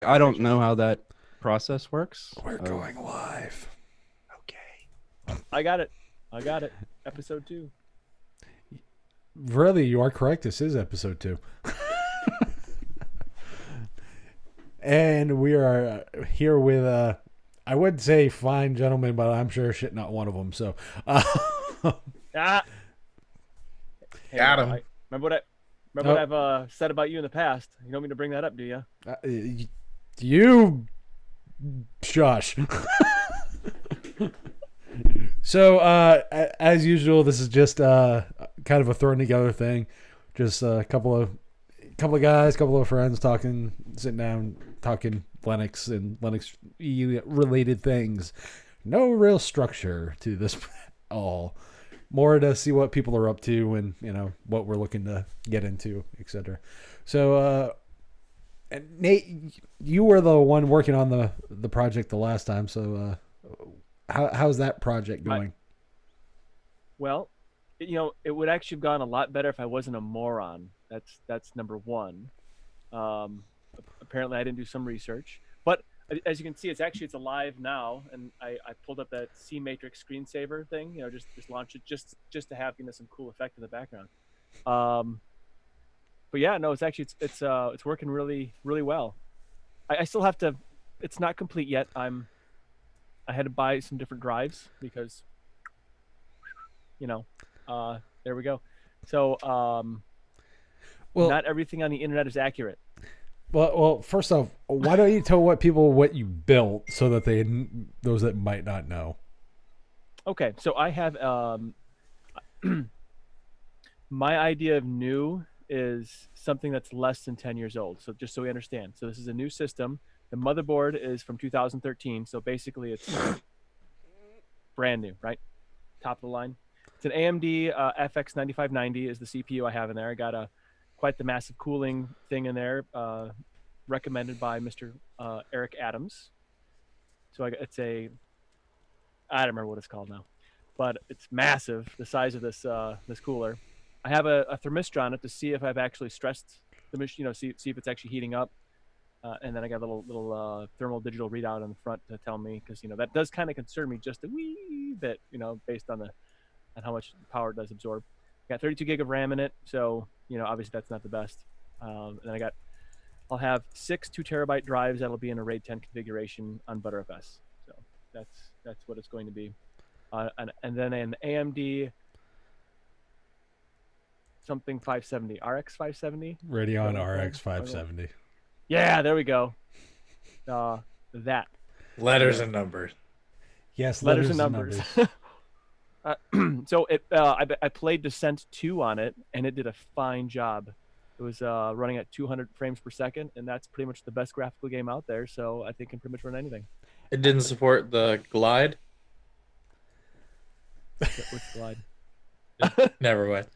I don't know how that process works. We're going live. Okay. I got it. I got it. Episode 2. Really, you are correct. This is episode 2. And we are here with, I would say fine gentlemen, but I'm sure shit not one of them. So, Ah. Hey, Got him. remember what I've said about you in the past. You don't mean to bring that up, do you? you shush. So, as usual, this is just kind of a thrown together thing. Just a couple of guys, couple of friends talking, sitting down, talking Linux and Linux related things. No real structure to this at all. More to see what people are up to and what we're looking to get into, etc. So, and Nate, you were the one working on the project the last time. So, how's that project going? Well, it would actually have gone a lot better if I wasn't a moron. That's number one. Apparently, I didn't do some research, but as you can see, it's alive now, and I pulled up that C Matrix screensaver thing. Just launch it just to have some cool effect in the background. But yeah, no, it's working really really well. I still have to. It's not complete yet. I had to buy some different drives because there we go. So Well, not everything on the internet is accurate. well, first off, why don't you tell people what you built so that those that might not know? Okay, so I have my idea of new is something that's less than 10 years old. So just so we understand. So this is a new system. The motherboard is from 2013. So basically it's brand new, right? Top of the line. It's an AMD FX 9590 is the CPU I have in there. I got quite the massive cooling thing in there, recommended by Mr. Eric Adams. So I don't remember what it's called now, but it's massive, the size of this cooler. I have a thermistor on it to see if I've actually stressed the machine, see if it's actually heating up. And then I got a little thermal digital readout on the front to tell me, because that does kind of concern me just a wee bit, based on how much power it does absorb. Got 32 gig of RAM in it, so obviously that's not the best. And then I'll have 6 2 terabyte drives that'll be in a RAID 10 configuration on ButterFS. So that's what it's going to be. And then an AMD something 570, RX 570. Radeon RX 570. Yeah, there we go. That. Letters and numbers. Yes, letters and numbers. So I played Descent 2 on it, and it did a fine job. It was running at 200 frames per second, and that's pretty much the best graphical game out there. So I think it can pretty much run anything. It didn't support the glide. Which slide? Never mind.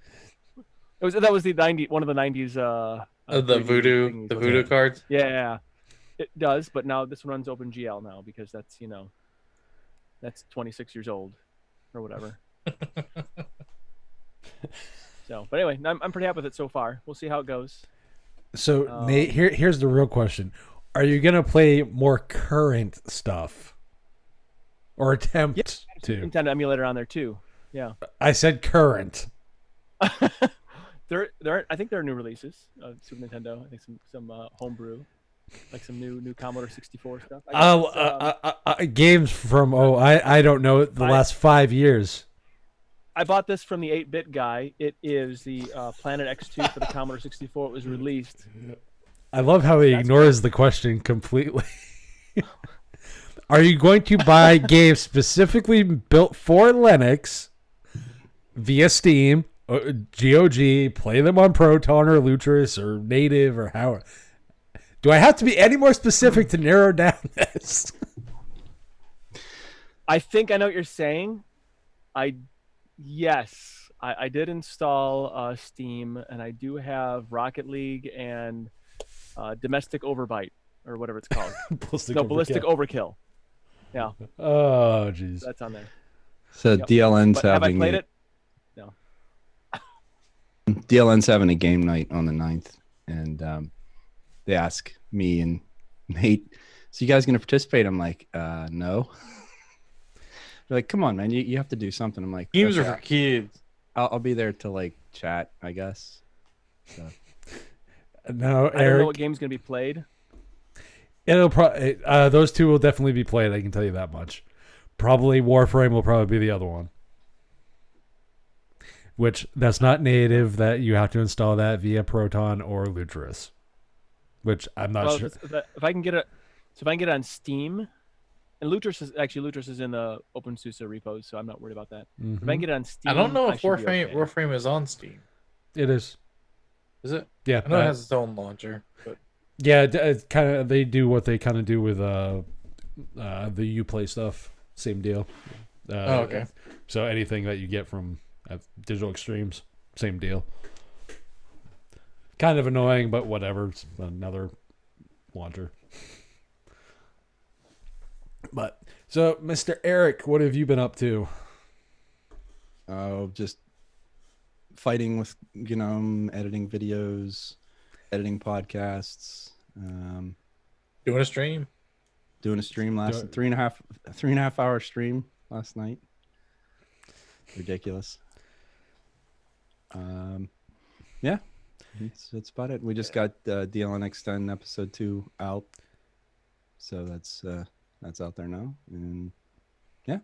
That was the one of the 90s. The voodoo cards. Yeah, it does. But now this one runs OpenGL now because that's 26 years old or whatever. So, but anyway, I'm pretty happy with it so far. We'll see how it goes. So, Nate, here's the real question: are you gonna play more current stuff, or attempt to? Nintendo emulator on there too. Yeah. I said current. I think there are new releases of Super Nintendo. I think some homebrew, like some new Commodore 64 stuff. Games from I don't know, the last 5 years. I bought this from the 8-bit guy. It is the Planet X2 for the Commodore 64. It was released. I love how he ignores the question completely. Are you going to buy games specifically built for Linux via Steam, GOG, play them on Proton or Lutris or Native or how? Do I have to be any more specific to narrow down this? I think I know what you're saying. Yes, I did install Steam, and I do have Rocket League and Domestic Overbite, or whatever it's called. Ballistic Overkill. Yeah. Oh, jeez. That's on there. So Yep. DLN's But have I having played it? No. DLN's having a game night on the 9th, and they ask me and Nate, so you guys gonna participate? I'm like, no. They're like, come on, man, you have to do something. I'm like, Games are okay, for kids. I'll be there to like chat, I guess. So No, I don't know Eric. what game's gonna be played. It'll probably those two will definitely be played. I can tell you that much. Probably Warframe will probably be the other one. Which that's not native. That you have to install that via Proton or Lutris. Which I'm not Well, sure. if I can get it, so if I can get it on Steam, and Lutris is in the OpenSUSE repos, so I'm not worried about that. If I can get it on Steam, I don't know if should be Warframe okay. Warframe is on Steam. It is. Is it? Yeah, I know it has its own launcher, but yeah. It's kind of they do what they kind of do with the Uplay stuff. Same deal. okay. So anything that you get from Digital Extremes, same deal. Kind of annoying, but whatever. It's another launcher. But so, Mr. Eric, what have you been up to? just fighting with editing videos, editing podcasts, Doing a stream. doing a stream last 3.5 hour stream last night. Ridiculous. Yeah, that's about it. We just got DLN Extend episode 2 out, so that's out there now. And yeah,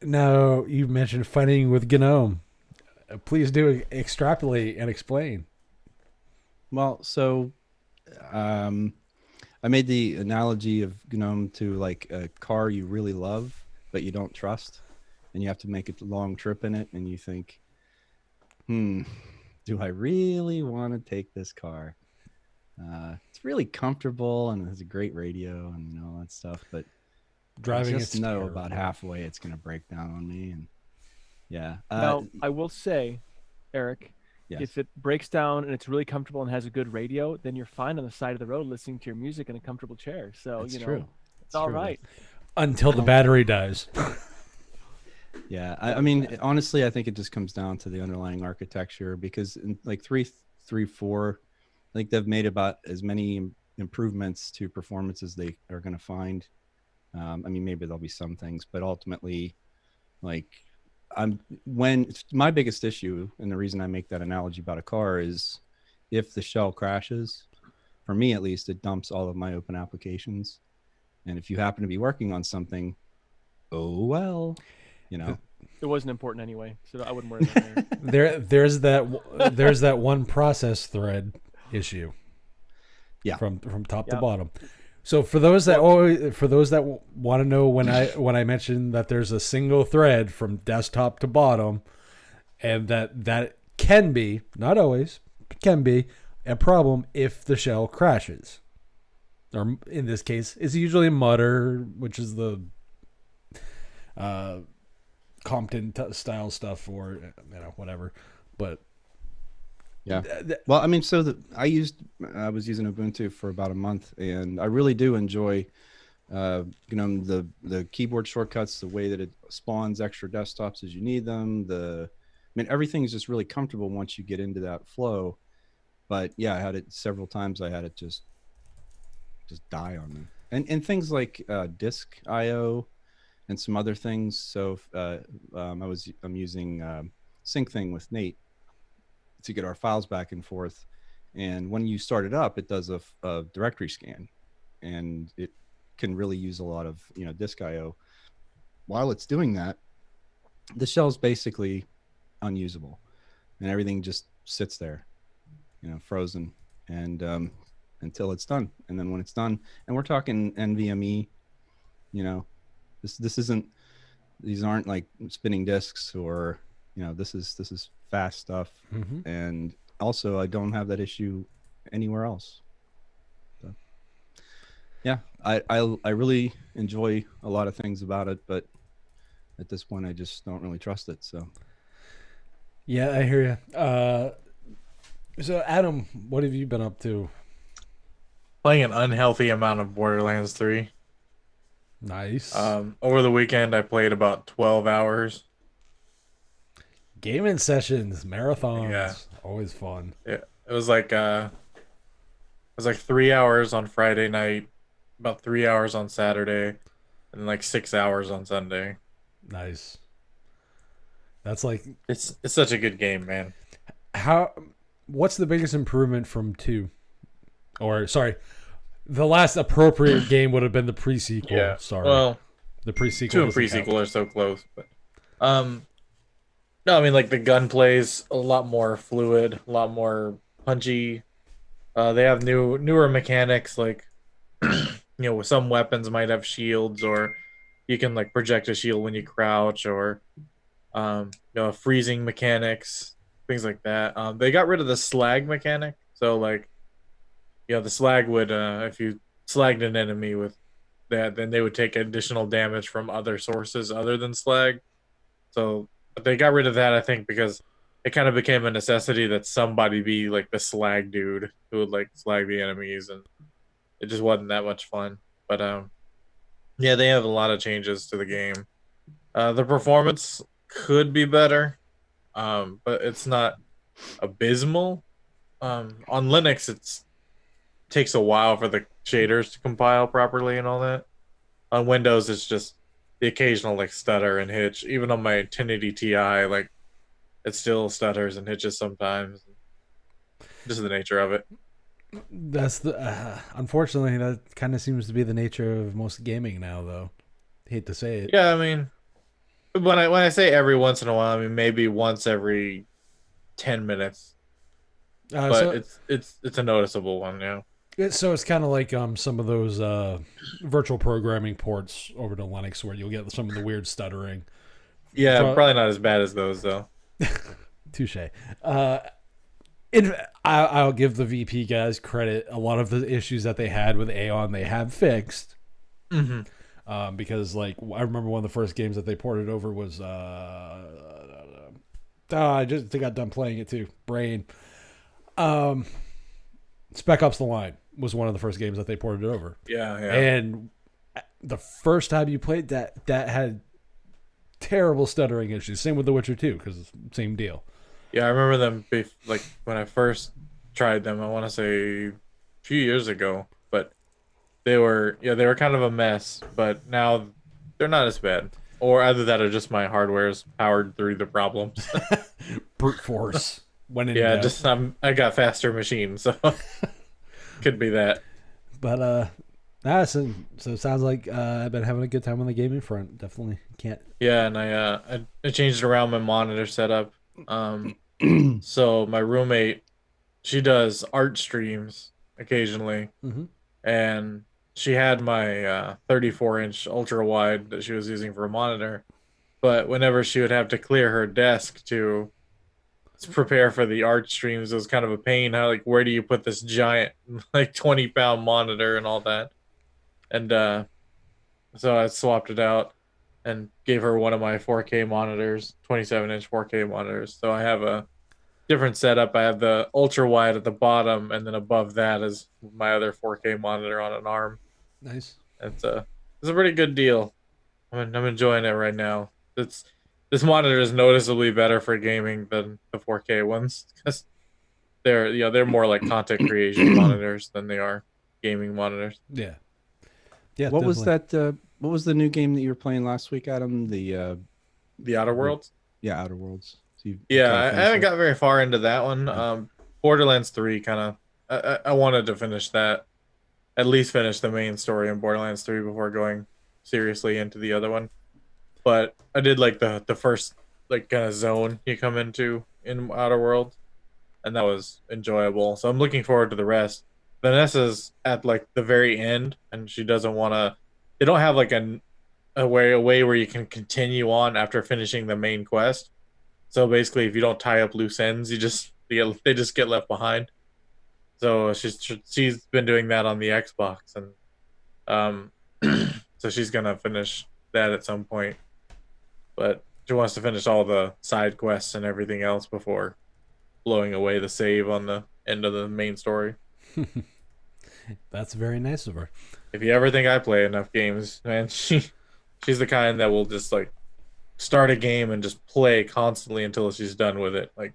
Now, you mentioned fighting with GNOME. Please do extrapolate and explain. well, so I made the analogy of GNOME to like a car you really love but you don't trust, and you have to make a long trip in it, and you think, do I really want to take this car? It's really comfortable and it has a great radio and all that stuff, but Driving I just it's know terrible. about halfway it's going to break down on me. And yeah, Now, I will say, Eric, yes. if it breaks down and it's really comfortable and has a good radio, then you're fine on the side of the road listening to your music in a comfortable chair. So That's you know, true. it's all right. Until the battery dies. Yeah, I mean, honestly, I think it just comes down to the underlying architecture, because in like 3.4, I think they've made about as many improvements to performance as they are going to find. I mean, maybe there'll be some things, but ultimately, like, my biggest issue, and the reason I make that analogy about a car, is if the shell crashes, for me at least, it dumps all of my open applications. And if you happen to be working on something, oh well, It wasn't important anyway, so I wouldn't worry about it. There's that one process thread issue. Yeah. From top to Yep. bottom. So for those that want to know when I mentioned that there's a single thread from desktop to bottom, and that can be, not always, but can be a problem if the shell crashes. Or in this case, it's usually Mutter, which is the Contempt style stuff, or whatever. But yeah. Well, I mean, I was using Ubuntu for about a month, and I really do enjoy, the keyboard shortcuts, the way that it spawns extra desktops as you need them. Everything is just really comfortable once you get into that flow. But yeah, I had it several times. I had it just die on me, and things like disk IO and some other things. So I'm using SyncThing with Nate to get our files back and forth. And when you start it up, it does a directory scan, and it can really use a lot of disk IO. While it's doing that, the shell's basically unusable, and everything just sits there, frozen, and until it's done. And then when it's done, and we're talking NVMe, these aren't like spinning disks, or this is fast stuff. Mhm. And also I don't have that issue anywhere else. So, yeah, I really enjoy a lot of things about it, but at this point I just don't really trust it. So yeah, I hear you. So Adam, what have you been up to? Playing an unhealthy amount of Borderlands 3. Nice. Over the weekend, I played about 12 hours. Gaming sessions, marathons, Yeah. always fun. It was like was like 3 hours on Friday night, about 3 hours on Saturday, and like 6 hours on Sunday. Nice. That's like It's such a good game, man. how. What's the biggest improvement from 2? Or sorry, the last appropriate game would have been the pre-sequel. Yeah. Sorry, Well, the pre-sequel. 2 and doesn't count. pre-sequel are so close, but no, I mean like the gunplay's a lot more fluid, a lot more punchy. They have newer mechanics like some weapons might have shields, or you can like project a shield when you crouch, or freezing mechanics, things like that. They got rid of the slag mechanic, so like the slag would if you slagged an enemy with that, then they would take additional damage from other sources other than slag. So, but they got rid of that, I think, because it kind of became a necessity that somebody be like the slag dude who would like slag the enemies, and it just wasn't that much fun. But yeah, they have a lot of changes to the game. The performance could be better, but it's not abysmal. On Linux, it takes a while for the shaders to compile properly and all that. On Windows, it's just the occasional like stutter and hitch. Even on my 1080 Ti, like it still stutters and hitches sometimes. Just the nature of it. That's the unfortunately that kind of seems to be the nature of most gaming now, though. Hate to say it. Yeah, I mean, when I say every once in a while, I mean maybe once every 10 minutes. But So it's a noticeable one, yeah. it's kind of like some of those virtual programming ports over to Linux where you'll get some of the weird stuttering. Yeah, So- probably not as bad as those though. Touche. I'll give the VP guys credit. A lot of the issues that they had with Aeon, they have fixed. Mm-hmm. Because like I remember one of the first games that they ported over was I just got done playing it too. Brain. Spec Ops: The Line was one of the first games that they ported it over. Yeah. And the first time you played that had terrible stuttering issues. Same with The Witcher 2 because same deal. Yeah, I remember them like when I first tried them. I want to say a few years ago, but they were kind of a mess. But now they're not as bad, or either that or just my hardware's powered through the problems. Brute force. When in Yeah, doubt. just I got faster machines, so could be that. But so it sounds like I've been having a good time on the gaming front. Definitely can't. Yeah, and I changed around my monitor setup. So my roommate, she does art streams occasionally, Mm-hmm. and she had my 34-inch ultra wide that she was using for a monitor. But whenever she would have to clear her desk to prepare for the art streams, it was kind of a pain. How like where do you put this giant like 20-pound monitor and all that? And so I swapped it out and gave her one of my 4K monitors, 27-inch 4K monitors. So I have a different setup. I have the ultra wide at the bottom, and then above that is my other 4K monitor on an arm. Nice. It's a pretty good deal. I'm enjoying it right now. This monitor is noticeably better for gaming than the 4K ones because they're more like content creation monitors than they are gaming monitors. Yeah. Yeah. What was definitely. that? What was the new game that you were playing last week, Adam? The Outer Worlds. Yeah, Outer Worlds. So you Yeah, kinda I finished haven't it? got very far into that one. Borderlands 3 kind of. I wanted to finish that, at least finish the main story in Borderlands 3 before going seriously into the other one. But I did like the first like kind of zone you come into in Outer Worlds, and that was enjoyable. So I'm looking forward to the rest. Vanessa's at like the very end, and she doesn't want to. They don't have like a way where you can continue on after finishing the main quest. So basically, if you don't tie up loose ends, they just get left behind. So she's been doing that on the Xbox, and so she's gonna finish that at some point. But she wants to finish all the side quests and everything else before blowing away the save on the end of the main story. That's very nice of her. If you ever think I play enough games, man, she's the kind that will just like start a game and just play constantly until she's done with it. Like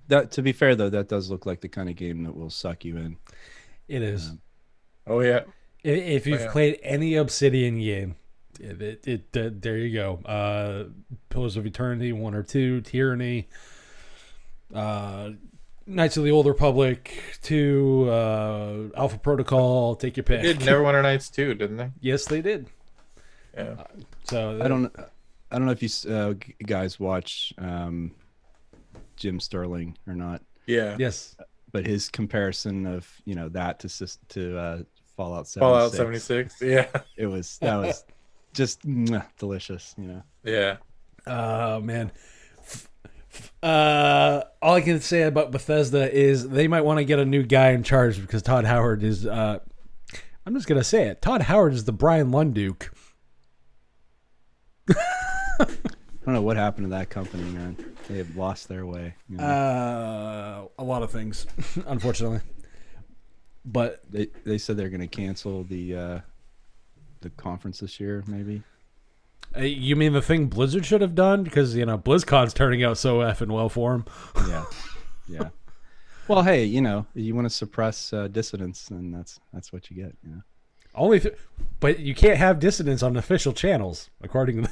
That, to be fair though, that does look like the kind of game that will suck you in. It is. Oh yeah. If you've yeah. played any Obsidian game, there you go. Pillars of Eternity 1 or 2, Tyranny, Knights of the Old Republic 2, Alpha Protocol. Take your pick. They did Neverwinter Nights too, didn't they? Yes, they did. Yeah. So I don't know if you guys watch Jim Sterling or not, Yeah. Yes. but his comparison of that to Fallout 76, Fallout 76. Yeah. that was just delicious. Yeah. Oh man. All I can say about Bethesda is they might want to get a new guy in charge because Todd Howard is. I'm just gonna say it. Todd Howard is the Brian Lunduke. I don't know what happened to that company, man. They have lost their way. A lot of things, unfortunately. But they said they're going to cancel the conference this year, maybe. You mean the thing Blizzard should have done? Because BlizzCon's turning out so effing well for them. Yeah. Well, hey, you want to suppress dissidents, and that's what you get. But you can't have dissidents on official channels, according to.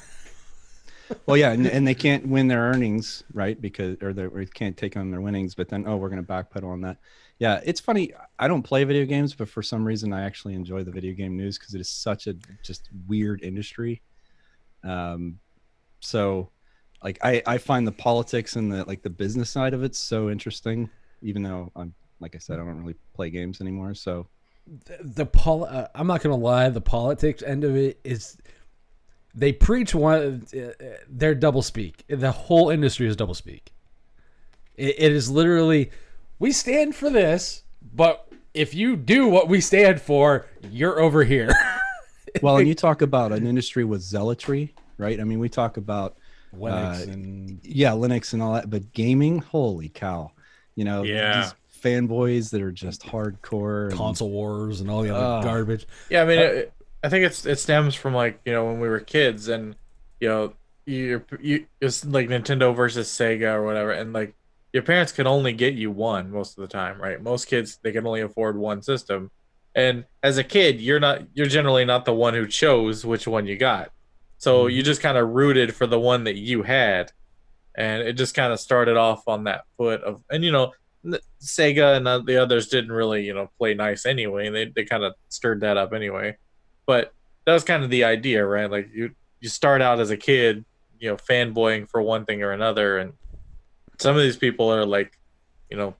Well, yeah, and they can't win their earnings, right? Or they can't take on their winnings. But then, we're going to backpedal on that. Yeah, it's funny. I don't play video games, but for some reason, I actually enjoy the video game news because it is such a just weird industry. So, like, I find the politics and the business side of it so interesting. Even though like I said, I don't really play games anymore. So, I'm not going to lie. The politics end of it is. They preach they're double speak. The whole industry is double speak. It is literally, we stand for this, but if you do what we stand for, you're over here. Well, and you talk about an industry with zealotry, right? I mean, we talk about Linux and Linux and all that, but gaming, holy cow! Yeah. These fanboys that are just hardcore, console wars and all the other garbage. Yeah, I mean, I think it stems from when we were kids and it's like Nintendo versus Sega or whatever, and your parents can only get you one most of the time, right? Most kids, they can only afford one system, and as a kid, you're generally not the one who chose which one you got, so you just kind of rooted for the one that you had, and it just kind of started off on that foot of, and Sega and the others didn't really play nice anyway, and they kind of stirred that up anyway. But that was kind of the idea, right? Like you start out as a kid, fanboying for one thing or another, and some of these people are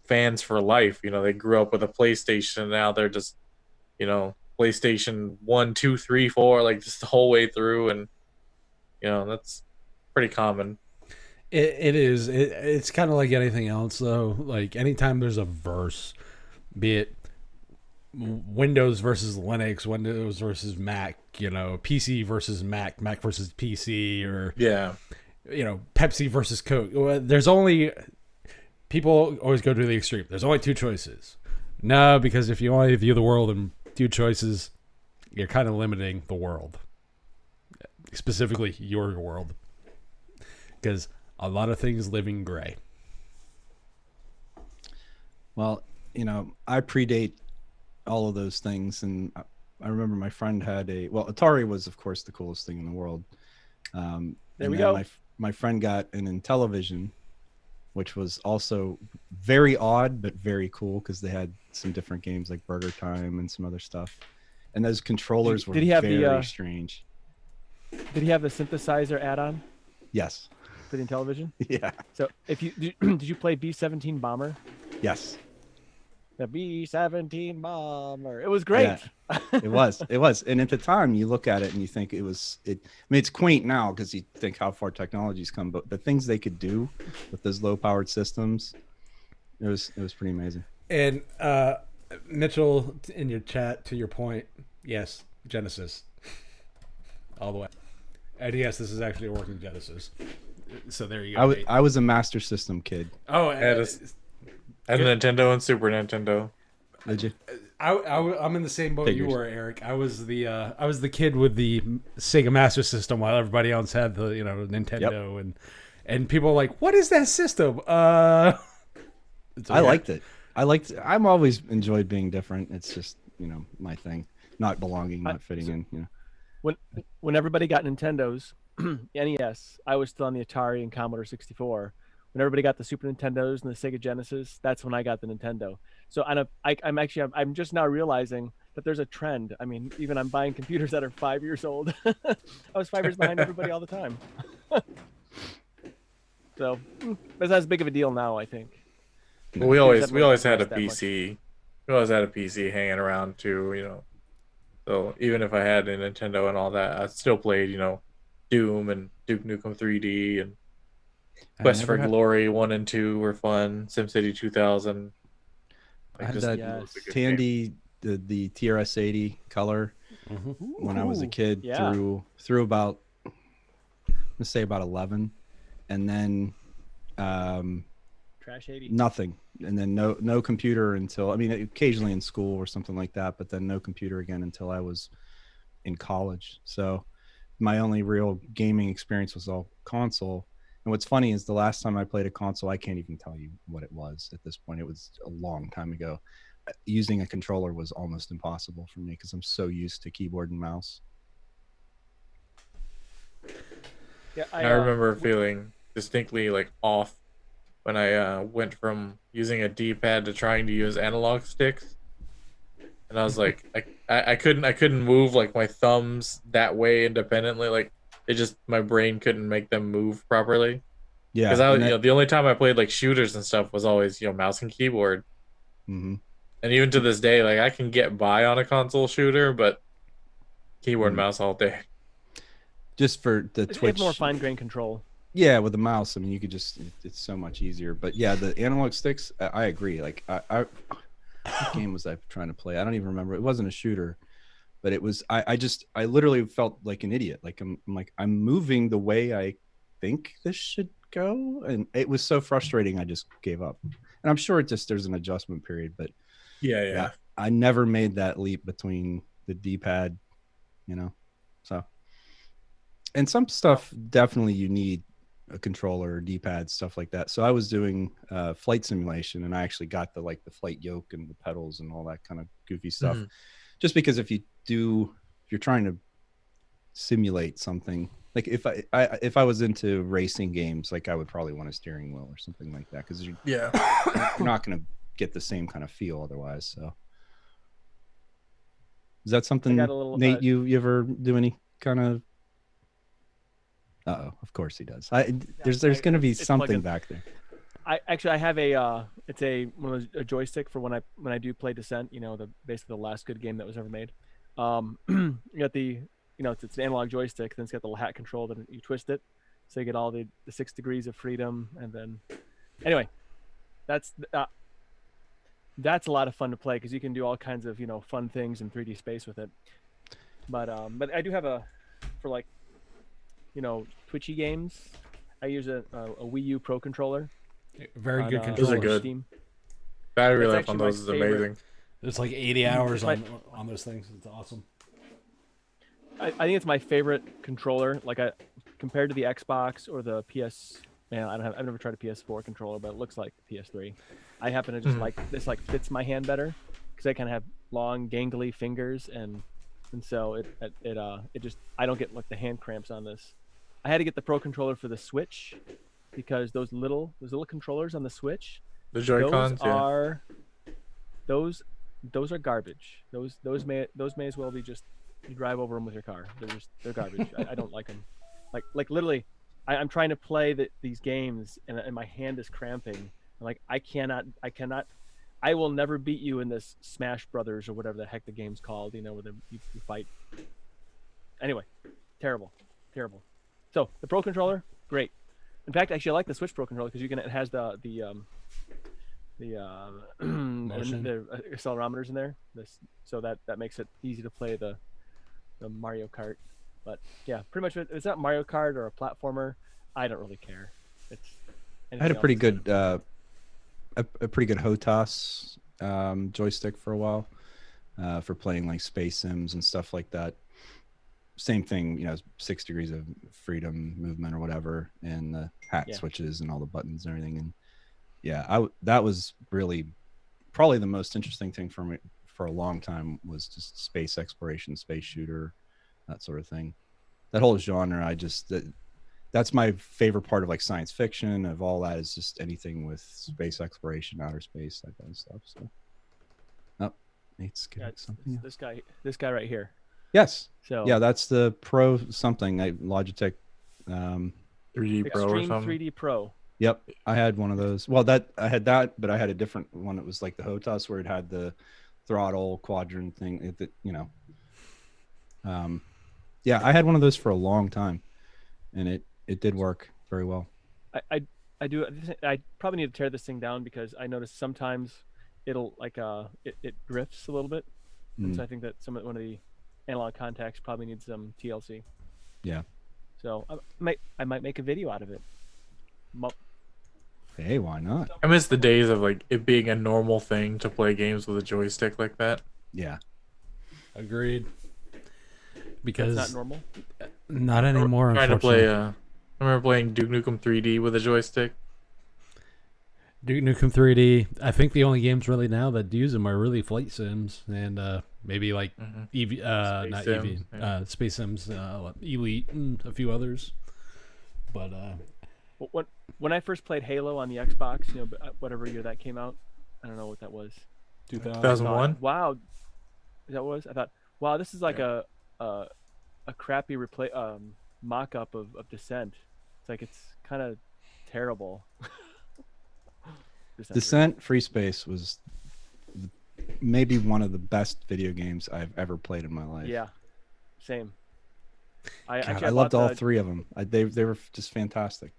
fans for life. They grew up with a PlayStation, and now they're just, PlayStation 1, 2, 3, 4, just the whole way through, and that's pretty common. It is. It's kind of like anything else, though. Like anytime there's a verse, be it Windows versus Linux, Windows versus Mac, PC versus Mac, Mac versus PC, or Pepsi versus Coke. There's only, people always go to the extreme. There's only two choices. No, because if you only view the world in two choices, you're kind of limiting the world, specifically your world, because a lot of things live in gray. Well, I predate all of those things, and I remember my friend had Atari was of course the coolest thing in the world. There we go. My friend got an Intellivision, which was also very odd but very cool because they had some different games like Burger Time and some other stuff, and those controllers were very strange. Did he have the synthesizer add-on Yes. for the Intellivision? Yeah. So if you did you play B-17 Bomber? Yes. The B-17 Bomber. It was great. Yeah, it was. And at the time you look at it and you think it's quaint now because you think how far technology's come, but the things they could do with those low powered systems, it was pretty amazing. And Mitchell, in your chat, to your point, yes, Genesis. All the way. And yes, this is actually a working Genesis. So there you go. I was a Master System kid. Oh, And Nintendo and Super Nintendo. Did you? I'm in the same boat you were, Eric. I was the kid with the Sega Master System while everybody else had the Nintendo. Yep. and people are like, what is that system? Okay. I liked it. I'm always enjoyed being different. It's just, my thing, not belonging, not fitting So in. when when everybody got Nintendos, NES, I was still on the Atari and Commodore 64. When everybody got the Super Nintendos and the Sega Genesis, that's when I got the Nintendo. So I'm just now realizing that there's a trend. I mean, even I'm buying computers that are 5 years old. I was 5 years behind everybody all the time. So it's not as big of a deal now, I think. But we Computers always haven't we really always had a progressed that much. PC. We always had a PC hanging around too, So even if I had a Nintendo and all that, I still played, Doom and Duke Nukem 3D and I Quest never for had. Glory 1 and 2 were fun. SimCity 2000, I like had just that loads of Yes. good games. Tandy, the TRS-80 color when I was a Ooh, kid yeah. through about, let's say about 11, and then Trash 80. nothing, and then no computer until, I mean, occasionally in school or something like that, but then no computer again until I was in college. So my only real gaming experience was all console. And what's funny is the last time I played a console, I can't even tell you what it was at this point. It was a long time ago. Using a controller was almost impossible for me because I'm so used to keyboard and mouse. Yeah, I remember feeling distinctly like off when I went from using a D-pad to trying to use analog sticks, and I was like, I couldn't move like my thumbs that way independently. Like it just my brain couldn't make them move properly. Because Yeah, I, and that. the only time I played like shooters and stuff was always mouse and keyboard, Mm-hmm. and even to this day, like I can get by on a console shooter, but keyboard and Mm. mouse all day. Just for the They have more Twitch. fine grained control. Yeah, with the mouse, I mean, you could just, it's so much easier. But yeah, the analog sticks, I agree. Like, what game was I trying to play? I don't even remember. It wasn't a shooter, but it was, I literally felt like an idiot. Like, I'm moving the way I think this should go. And it was so frustrating. I just gave up. And I'm sure there's an adjustment period, but Yeah, yeah, I never made that leap between the D-pad, so. And some stuff definitely you need a controller or D-pad, stuff like that. So I was doing flight simulation, and I actually got the flight yoke and the pedals and all that kind of goofy stuff. Mhm. Just because if you're trying to simulate something, like if I was into racing games, like I would probably want a steering wheel or something like that, because you're Yeah. not going to get the same kind of feel otherwise. So is that I something, got a little. Nate, you ever do any kind of? Of course he does. There's going to be It's something plug-in. back there. I have a it's a joystick for when I do play Descent. Basically the last good game that was ever made. You got it's an analog joystick. Then it's got the hat control. Then you twist it, so you get all the 6 degrees of freedom. And then anyway, that's a lot of fun to play because you can do all kinds of fun things in 3D space with it. But I do have for like twitchy games. I use a Wii U Pro controller. Very good Those Those are controller. good. Steam. Battery That's life on actually my those is favorite. amazing. It's like 80 hours my- on those things. It's awesome. I think it's my favorite controller. Like compared to the Xbox or the PS. Man, I've never tried a PS4 controller, but it looks like PS3. I happen to just Mhm. like this. Like fits my hand better because I kind of have long, gangly fingers, and so it just I don't get like the hand cramps on this. I had to get the Pro controller for the Switch because those little controllers on the Switch, The Joy-Cons, those are garbage. Those may as well be just you drive over them with your car. They're garbage. I don't like them. Like literally, I'm trying to play these games and my hand is cramping. I'm like I cannot. I will never beat you in this Smash Brothers or whatever the heck the game's called. Where you fight. Anyway, terrible. So the Pro controller, great. In fact, actually, I like the Switch Pro controller because it has the Motion. the accelerometers in there. So that makes it easy to play the Mario Kart. But yeah, pretty much if it's not Mario Kart or a platformer, I don't really care. It's I had a pretty good a pretty good HOTAS joystick for a while for playing like space sims and stuff like that. Same thing, 6 degrees of freedom movement or whatever, and the hat switches and all the buttons and everything. And yeah, that was really probably the most interesting thing for me for a long time was just space exploration, space shooter, that sort of thing. That whole genre, that's my favorite part of like science fiction, of all that, is just anything with space exploration, outer space, that kind of stuff. So, oh, Nate's getting something. This guy right here. Yes. So yeah, that's the Pro something. Logitech. 3D Pro or Extreme something. 3D Pro. Yep, I had one of those. Well, I had that, but I had a different one. It was like the HOTAS, where it had the throttle quadrant thing. Yeah, I had one of those for a long time, and it did work very well. I do. I probably need to tear this thing down because I notice sometimes it'll like it drifts a little bit, and so I think that one of the analog contacts probably needs some TLC. Yeah. So I might make a video out of it. Hey, why not? I miss the days of like it being a normal thing to play games with a joystick like that. Yeah. Agreed. Because That's not normal. not anymore. Trying to Unfortunately. play. I remember playing Duke Nukem 3D with a joystick. Duke Nukem 3D. I think the only games really now that use them are really flight sims and maybe like Space not Sims, EV, yeah. Space Sims, Elite, and a few others. But When I first played Halo on the Xbox, whatever year that came out, I don't know what that was. 2001. Wow, that was. I thought, wow, this is like a crappy mock-up of Descent. It's like it's kind of terrible. Descent Free Space was maybe one of the best video games I've ever played in my life. Yeah, same. I loved all three of them. They were just fantastic.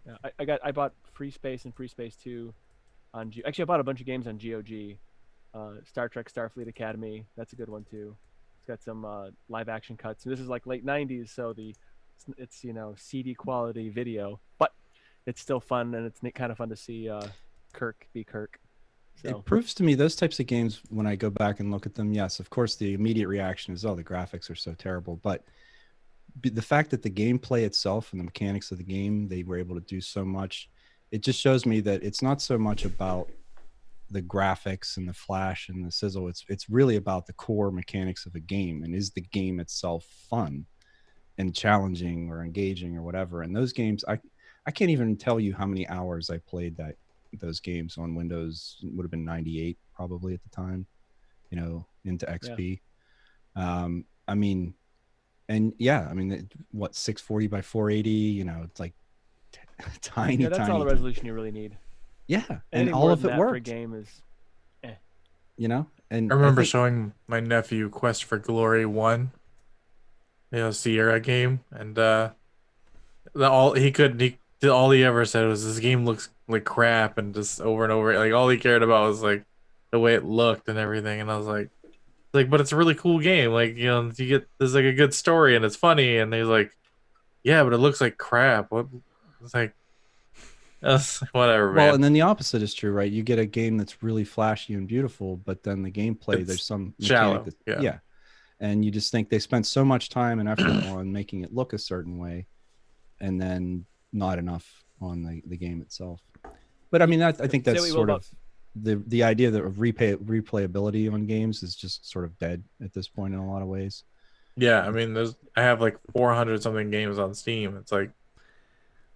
Yeah, I bought Free Space and Free Space 2 on actually I bought a bunch of games on GOG. Star Trek Starfleet Academy, that's a good one too. It's got some live action cuts. This is like late 90s, so it's CD quality video, but it's still fun, and it's kind of fun to see Kirk be Kirk. So. It proves to me those types of games, when I go back and look at them, yes, of course the immediate reaction is, oh, the graphics are so terrible, but the fact that the gameplay itself and the mechanics of the game, they were able to do so much, it just shows me that it's not so much about the graphics and the flash and the sizzle. It's really about the core mechanics of a game, and is the game itself fun and challenging or engaging or whatever. And those games, I can't even tell you how many hours I played those games on Windows. It would have been 98 probably at the time, into XP. Yeah. I mean, and yeah, I mean, what, 640 by 480, it's like tiny, yeah, that's tiny. all the resolution you really need. Yeah. Anything and all more of than it that for a worked, game is and I remember think, showing my nephew Quest for Glory 1, Sierra game, and all he ever said was this game looks like crap, and just over and over, like all he cared about was like the way it looked and everything. And I was like, but it's a really cool game. Like, there's like a good story and it's funny. And he's like, yeah, but it looks like crap. What? It's like, whatever, man. well, and then the opposite is true, right? You get a game that's really flashy and beautiful, but then the gameplay, It's there's some shallow. mechanic Yeah. and you just think they spent so much time and effort on making it look a certain way, and then not enough on the game itself. But I mean, I think that's sort of the idea that of replayability on games is just sort of dead at this point in a lot of ways. Yeah, I mean, I have like 400 something games on Steam. It's like,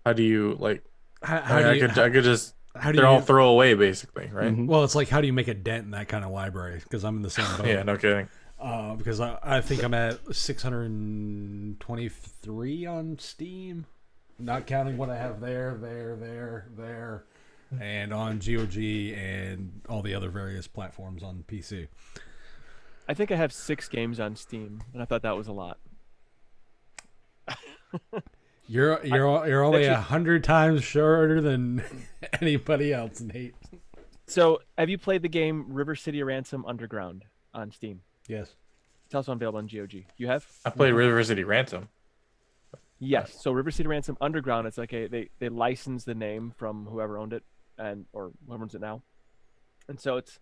how do you like? I could just they're all throwaway basically, right? Mm-hmm. Well, it's like, how do you make a dent in that kind of library? Because I'm in the same boat. Yeah, no kidding. Because I think I'm at 623 on Steam, not counting what I have there, and on GOG and all the other various platforms on PC. I think I have 6 games on Steam, and I thought that was a lot. You're only 100 times shorter than anybody else, Nate. So, have you played the game River City Ransom Underground on Steam? Yes. It's also available on GOG. You have? I played River City Ransom. Yes. So River City Ransom Underground, it's like they licensed the name from whoever owned it or whoever owns it now. And so it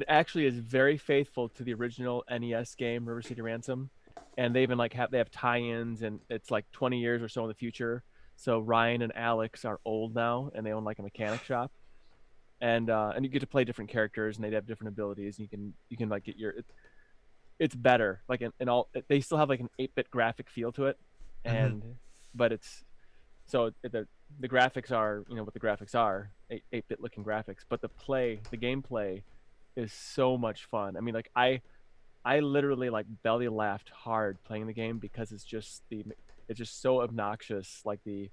actually is very faithful to the original NES game River City Ransom. And they even they have tie-ins, and it's like 20 years or so in the future. So Ryan and Alex are old now, and they own like a mechanic shop. and you get to play different characters, and they have different abilities, and you can like get your it's better. Like in all, they still have like an 8-bit graphic feel to it, and but it's so the graphics are what the graphics are 8-bit looking graphics, but the gameplay is so much fun. I mean, like I literally like belly laughed hard playing the game because it's just so obnoxious, like the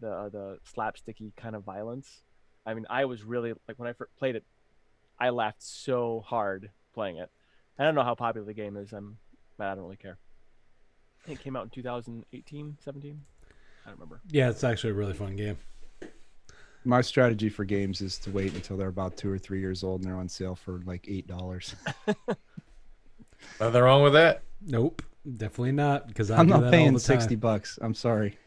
slapsticky kind of violence. I mean, I was really like when I first played it, I laughed so hard playing it. I don't know how popular the game is. But I don't really care. I think it came out in 2018, 17. I don't remember. Yeah, it's actually a really fun game. My strategy for games is to wait until they're about 2 or 3 years old and they're on sale for like $8. Nothing wrong with that. Nope, definitely not. Because I'm not paying all the time. $60. I'm sorry,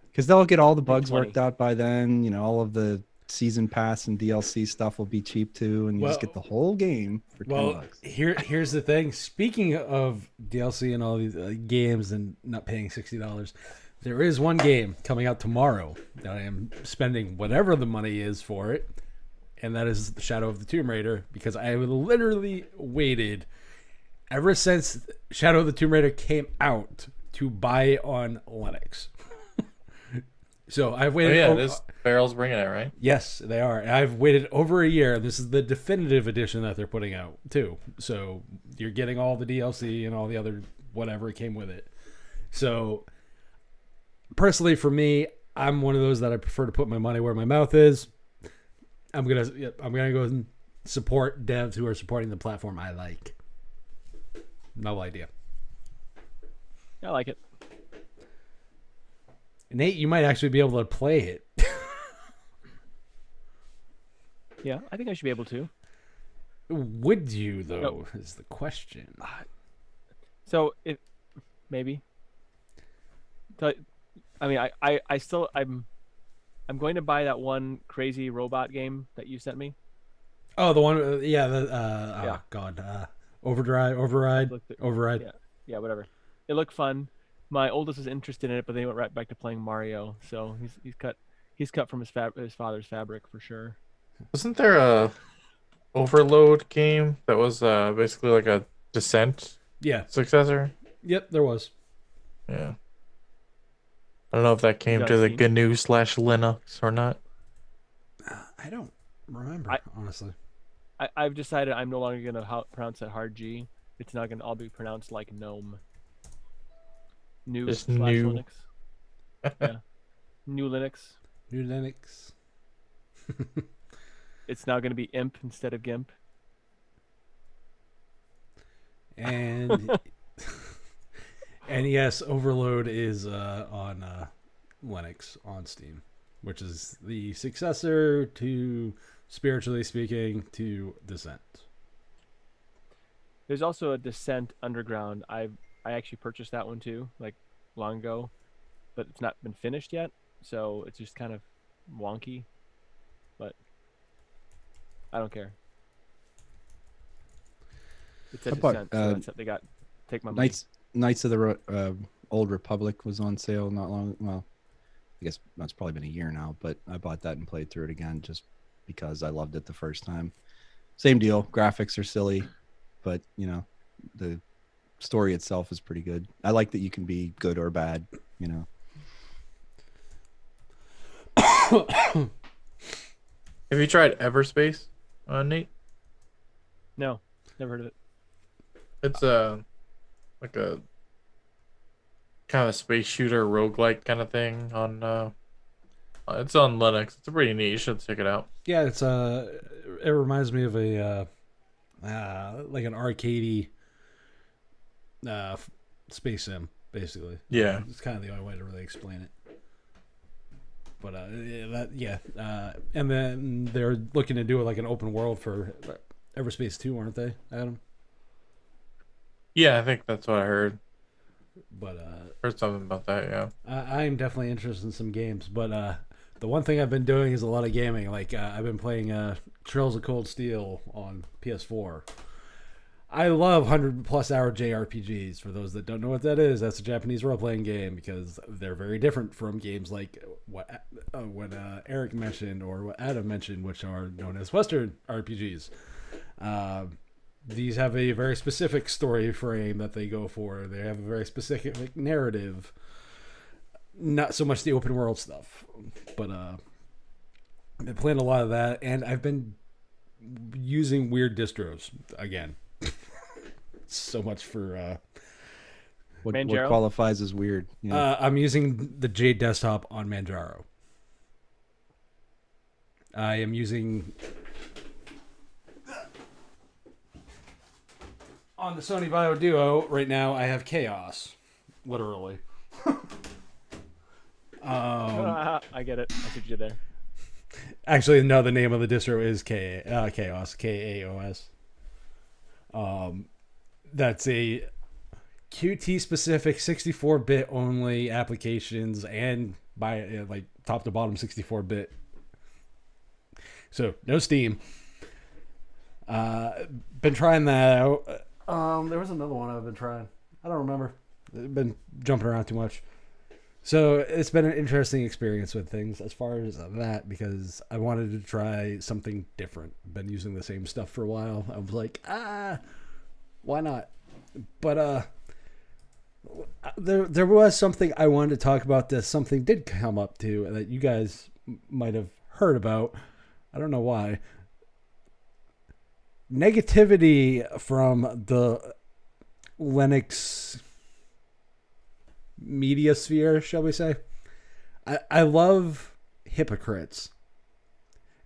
because they'll get all the bugs 20. worked out by then. You know, all of the season pass and DLC stuff will be cheap too, and you just get the whole game for $10. Here's the thing. Speaking of DLC and all these games and not paying $60, there is one game coming out tomorrow that I am spending whatever the money is for it, and that is Shadow of the Tomb Raider, because I have literally waited ever since Shadow of the Tomb Raider came out to buy it on Linux. So I've waited. Oh, yeah, this Barrel's bringing it, right? Yes, they are. I've waited over a year. This is the definitive edition that they're putting out too. So you're getting all the DLC and all the other whatever came with it. So personally, for me, I'm one of those that I prefer to put my money where my mouth is. I'm gonna go and support devs who are supporting the platform I like. No idea. I like it. Nate, you might actually be able to play it. Yeah, I think I should be able to. Would you though? No. Is the question. So it maybe. So, I mean, I'm going to buy that one crazy robot game that you sent me. Oh, the one, yeah, Yeah. Oh God, Override. Yeah, whatever. It looked fun. My oldest was interested in it, but then he went right back to playing Mario. So he's cut from his father's fabric for sure. Wasn't there a Overload game that was basically like a Descent Yeah. successor? Yep, there was. Yeah. I don't know if that came Is to that the Steam? GNU/Linux or not. I don't remember, honestly. I've decided I'm no longer gonna pronounce it hard G. It's not gonna all be pronounced like gnome. New Just slash new. Linux. Yeah. New Linux. New Linux. It's now gonna be imp instead of gimp. And and yes, Overload is on Linux on Steam, which is the successor to, spiritually speaking, to Descent. There's also a Descent Underground. I actually purchased that one too, like long ago, but it's not been finished yet, so it's just kind of wonky. But I don't care. It's a I bought, Descent, so that's it. They got take my money. Knights of the Old Republic was on sale not long. Well, I guess that's probably been a year now, but I bought that and played through it again just because I loved it the first time. Same deal. Graphics are silly, but you know, the story itself is pretty good. I like that you can be good or bad. You know. Have you tried Everspace, Nate? No, never heard of it. It's like a kind of a space shooter roguelike kind of thing on it's on Linux. It's pretty neat. You should check it out. Yeah, it's it reminds me of a like an arcadey space sim, basically. Yeah. It's kind of the only way to really explain it. But and then they're looking to do it like an open world for Everspace 2, aren't they, Adam? Yeah, I think that's what I heard. But Heard something about that, yeah. I'm definitely interested in some games, but the one thing I've been doing is a lot of gaming. Like I've been playing Trails of Cold Steel on PS4. I love 100+ hour JRPGs. For those that don't know what that is, that's a Japanese role playing game because they're very different from games like what Eric mentioned or what Adam mentioned, which are known as Western RPGs. These have a very specific story frame that they go for. They have a very specific narrative. Not so much the open world stuff, but I've been playing a lot of that, and I've been using weird distros again. So much for What Manjaro? qualifies as weird? Yeah. I'm using the Jade desktop on Manjaro. I am using on the Sony Vaio Duo right now. I have Chaos, literally. I get it. I see what you did there. Actually, no. The name of the distro is Chaos, Kaos. That's a Qt specific 64-bit only applications and by like top to bottom 64-bit. So no Steam. Been trying that out. There was another one I've been trying. I don't remember. I've been jumping around too much. So it's been an interesting experience with things as far as that because I wanted to try something different. I've been using the same stuff for a while. I was like, why not? But there was something I wanted to talk about. This something did come up to that you guys might have heard about. I don't know why. Negativity from the Linux media sphere, shall we say? I love hypocrites,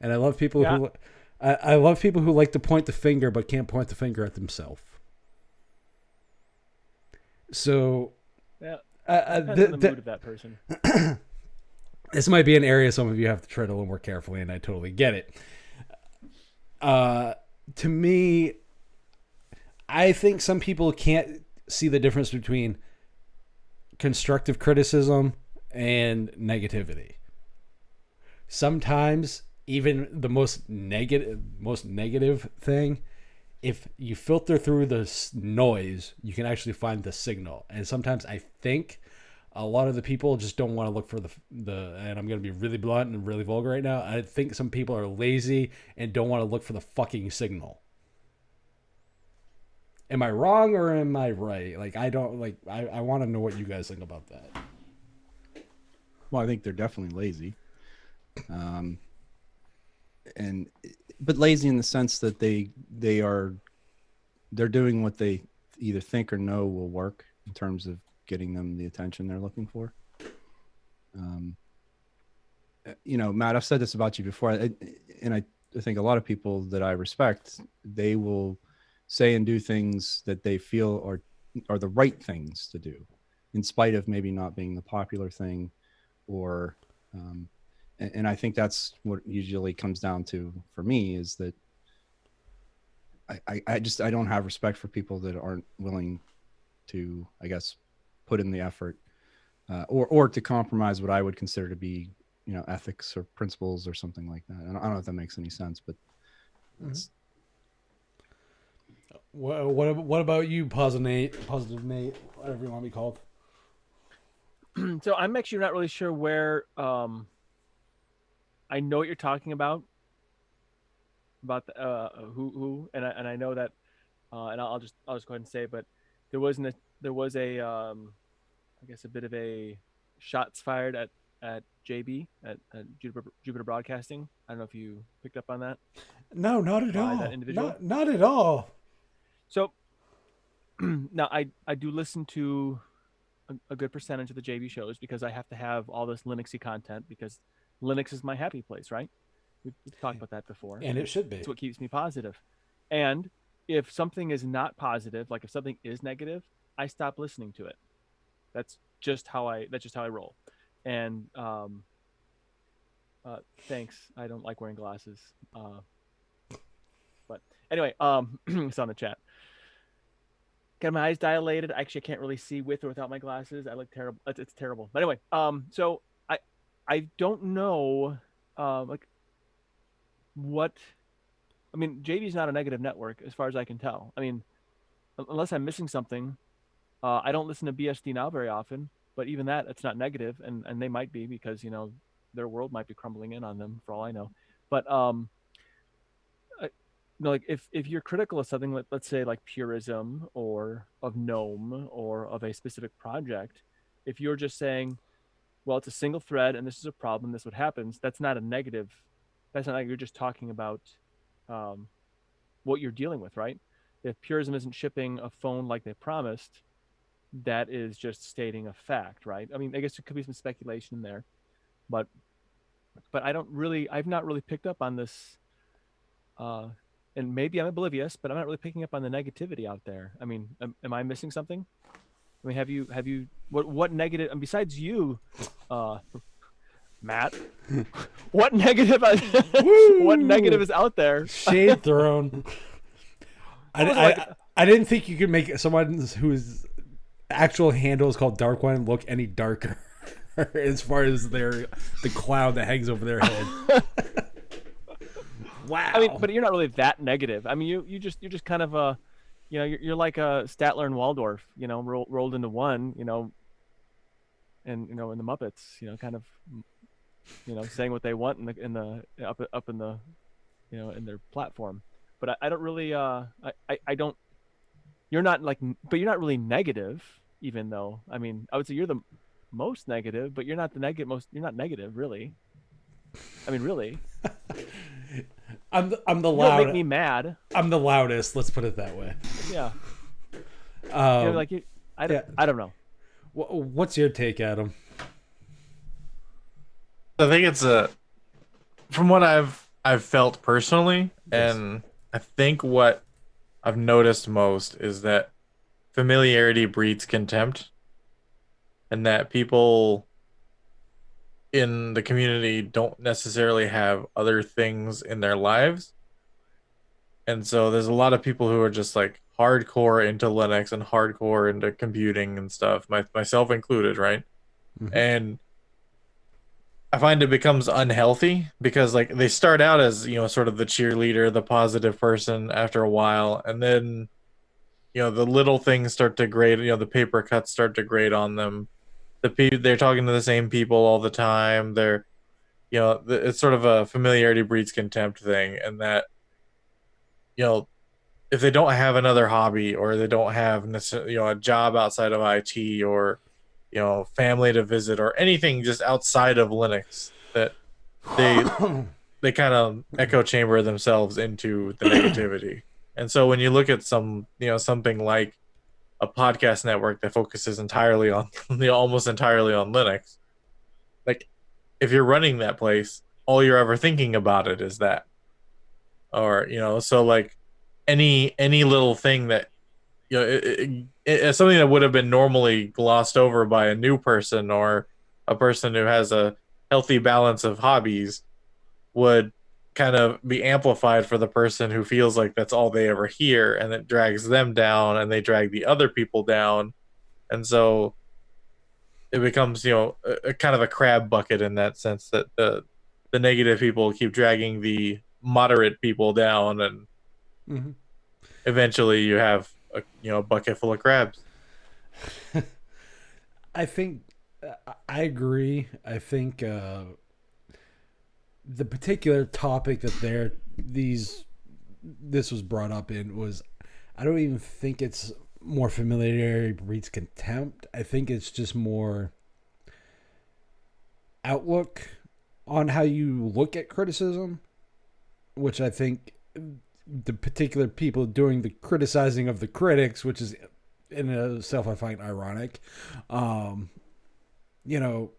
and I love people who I love people who like to point the finger but can't point the finger at themselves. So, Yeah. Depends on the mood of that person. This might be an area some of you have to tread a little more carefully, and I totally get it. To me, I think some people can't see the difference between constructive criticism and negativity. Sometimes even the most negative thing, if you filter through the noise, you can actually find the signal. And sometimes I think a lot of the people just don't want to look for the and I'm going to be really blunt and really vulgar right now. I think some people are lazy and don't want to look for the fucking signal. Am I wrong or am I right? Like, I don't like, I want to know what you guys think about that. Well, I think they're definitely lazy. But lazy in the sense that they're doing what they either think or know will work in terms of getting them the attention they're looking for. Matt, I've said this about you before, and I think a lot of people that I respect, they will say and do things that they feel are the right things to do, in spite of maybe not being the popular thing, or and I think that's what usually comes down to for me is that I don't have respect for people that aren't willing to, I guess, put in the effort or to compromise what I would consider to be, ethics or principles or something like that. I don't know if that makes any sense, but it's, what about you, positive Nate, whatever you want to be called? So I'm actually not really sure where. I know what you're talking about the, who, and I know that, and I'll just go ahead and say, but there was I guess a bit of a shots fired at JB at Jupiter Broadcasting. I don't know if you picked up on that. No, not at all. That individual? Not at all. So now I do listen to a good percentage of the JB shows because I have to have all this Linuxy content because Linux is my happy place, right? We've talked about that before. And it should be. It's what keeps me positive. And if something is not positive, like if something is negative, I stop listening to it. That's just how I roll. And thanks. I don't like wearing glasses. But anyway, it's on the chat. Got my eyes dilated. Actually, I can't really see with or without my glasses. I look terrible. It's terrible. But anyway, so I don't know, like what. I mean, JV's not a negative network as far as I can tell. I mean, unless I'm missing something. I don't listen to BSD now very often, but even that, it's not negative, and they might be because their world might be crumbling in on them for all I know. But like if you're critical of something, let's say like purism or of gnome or of a specific project, if you're just saying, well, it's a single thread and this is a problem, this is what happens, that's not a negative. That's not like you're just talking about um, what you're dealing with, right? If purism isn't shipping a phone like they promised, that is just stating a fact, right? I mean, I guess there could be some speculation there, but I've not really picked up on this. Uh, and maybe I'm oblivious, but I'm not really picking up on the negativity out there. I mean, am I missing something? I mean, have you what negative? And besides you, uh, Matt, what negative? What negative Woo! is out there? Shade thrown. I didn't think you could make someone whose actual handle is called Dark One look any darker as far as the cloud that hangs over their head. Wow. I mean, but you're not really that negative. I mean, you're just kind of a, you're like a Statler and Waldorf, rolled into one, and in the Muppets, kind of, saying what they want in the up in the, in their platform. But I don't really, I don't. You're not like, but you're not really negative, even though, I mean, I would say you're the most negative, but you're not the negative most. You're not negative, really. I mean, really. I'm the You don't loud. make me mad. I'm the loudest. Let's put it that way. Yeah. Um, Like I don't know. what's your take, Adam? I think it's from what I've felt personally, Yes. and I think what I've noticed most is that familiarity breeds contempt, and that people in the community don't necessarily have other things in their lives. And so there's a lot of people who are just like hardcore into Linux and hardcore into computing and stuff, myself included, right? Mhm. And I find it becomes unhealthy because like they start out as, sort of the cheerleader, the positive person after a while, and then the little things start to grate, the paper cuts start to grate on them. They're talking to the same people all the time. It's sort of a familiarity breeds contempt thing, and that you know if they don't have another hobby or they don't have necessarily a job outside of IT or family to visit or anything just outside of Linux, that they they kind of echo chamber themselves into the negativity. And so when you look at something like a podcast network that focuses entirely on almost entirely on Linux, like if you're running that place, all you're ever thinking about it is that. Or so like any little thing that it's something that would have been normally glossed over by a new person or a person who has a healthy balance of hobbies would kind of be amplified for the person who feels like that's all they ever hear, and it drags them down and they drag the other people down. And so it becomes a kind of a crab bucket in that sense, that the negative people keep dragging the moderate people down, and Mm-hmm. eventually you have a bucket full of crabs. I think I agree. I think the particular topic that this was brought up in was, I don't even think it's more familiarity breeds contempt. I think it's just more outlook on how you look at criticism, which I think the particular people doing the criticizing of the critics, which is in itself I find ironic, you know,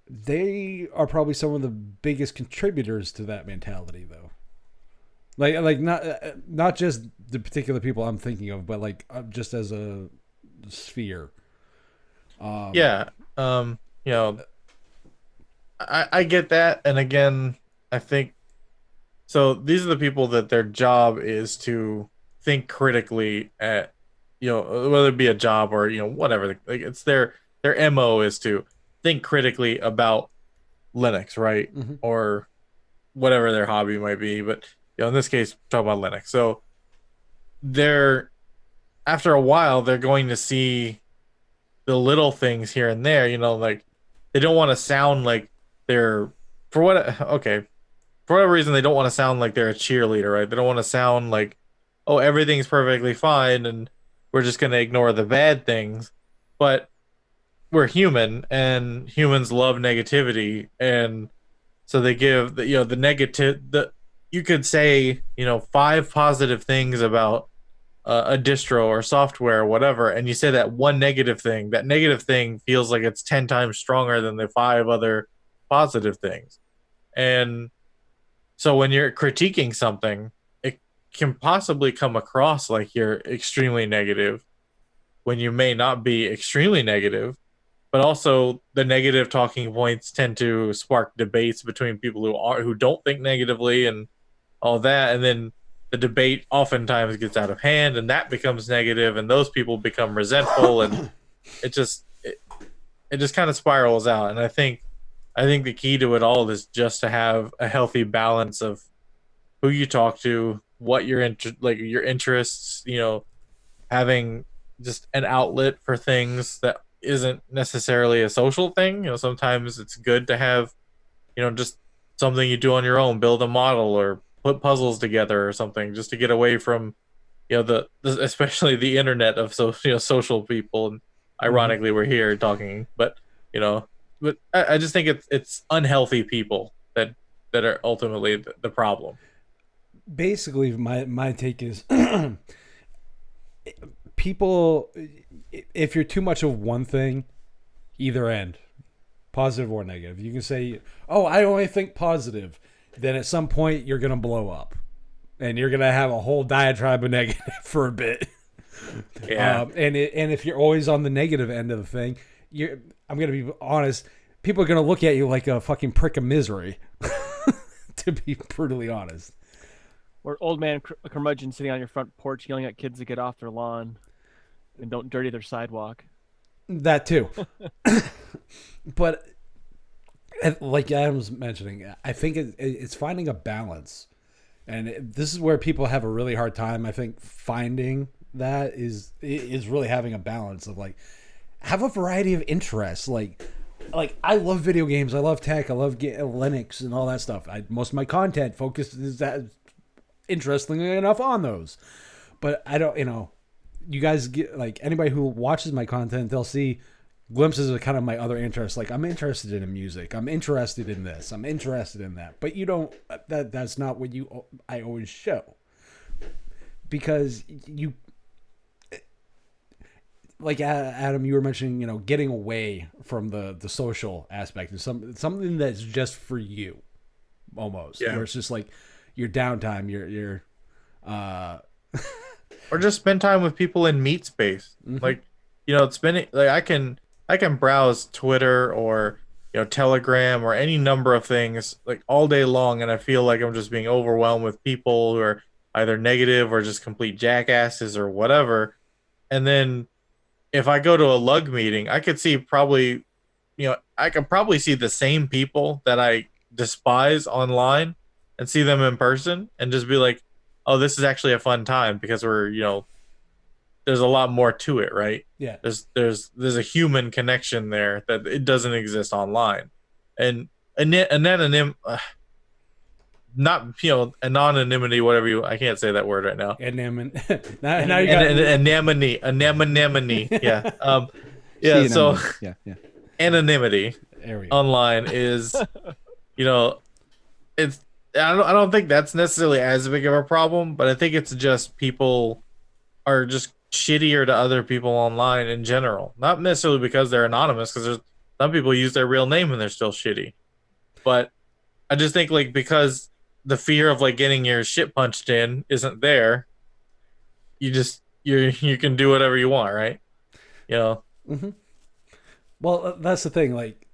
they are probably some of the biggest contributors to that mentality, though. Like not just the particular people I'm thinking of, but like just as a sphere. Yeah. You know, I get that, and again, I think so. These are the people that their job is to think critically at, whether it be a job or whatever. Like it's their MO is to think critically about Linux, right? Mm-hmm. Or whatever their hobby might be. But in this case, talk about Linux. So they're after a while, they're going to see the little things here and there. Like they don't want to sound like they're for what. Okay, for whatever reason, they don't want to sound like they're a cheerleader, right? They don't want to sound like, oh, everything's perfectly fine and we're just going to ignore the bad things. But we're human and humans love negativity. And so they give the negative, you could say, 5 positive things about a distro or software or whatever. And you say that negative thing feels like it's 10 times stronger than the 5 other positive things. And so when you're critiquing something, it can possibly come across like you're extremely negative when you may not be extremely negative. But also, the negative talking points tend to spark debates between people who don't think negatively and all that, and then the debate oftentimes gets out of hand, and that becomes negative, and those people become resentful, and it just kind of spirals out. And I think the key to it all is just to have a healthy balance of who you talk to, what your interests, having just an outlet for things that isn't necessarily a social thing. Sometimes it's good to have, just something you do on your own, build a model or put puzzles together or something, just to get away from, especially the internet of social people. And ironically, we're here talking, but you know, I just think it's unhealthy people that are ultimately the problem. Basically, my take is people, if you're too much of one thing, either end, positive or negative. You can say, oh, I only think positive. Then at some point you're going to blow up and you're going to have a whole diatribe of negative for a bit. Yeah. And if you're always on the negative end of the thing, I'm going to be honest, people are going to look at you like a fucking prick of misery, to be brutally honest. Or old man curmudgeon sitting on your front porch yelling at kids to get off their lawn and don't dirty their sidewalk. That too. But like Adam's mentioning, I think it's finding a balance. And this is where people have a really hard time. I think finding that is really having a balance of like, have a variety of interests. Like I love video games. I love tech. I love Linux and all that stuff. Most of my content focuses that, interestingly enough, on those. But I don't, you guys get, like, anybody who watches my content, they'll see glimpses of kind of my other interests. Like, I'm interested in music. I'm interested in this. I'm interested in that. But you don't, that's not what I always show. Because like Adam, you were mentioning, getting away from the social aspect and something that's just for you, almost. Yeah. Where it's just like your downtime, your or just spend time with people in meat space. Mm-hmm. Like, spending, like, I can browse Twitter or Telegram or any number of things like all day long, and I feel like I'm just being overwhelmed with people who are either negative or just complete jackasses or whatever. And then if I go to a lug meeting, I could see probably, I could probably see the same people that I despise online and see them in person and just be like, oh, this is actually a fun time because there's a lot more to it, right? Yeah. There's a human connection there that it doesn't exist online. And anonym, not, anonymity, whatever I can't say that word right now. Anonymity. Now you got Anonymity. Yeah. Yeah. So yeah. anonymity online is, it's, I don't think that's necessarily as big of a problem, but I think it's just people are just shittier to other people online in general. Not necessarily because they're anonymous, because there's some people use their real name and they're still shitty. But I just think, like, because the fear of like getting your shit punched in isn't there, you can do whatever you want, right? Mm-hmm. Well, that's the thing. Like,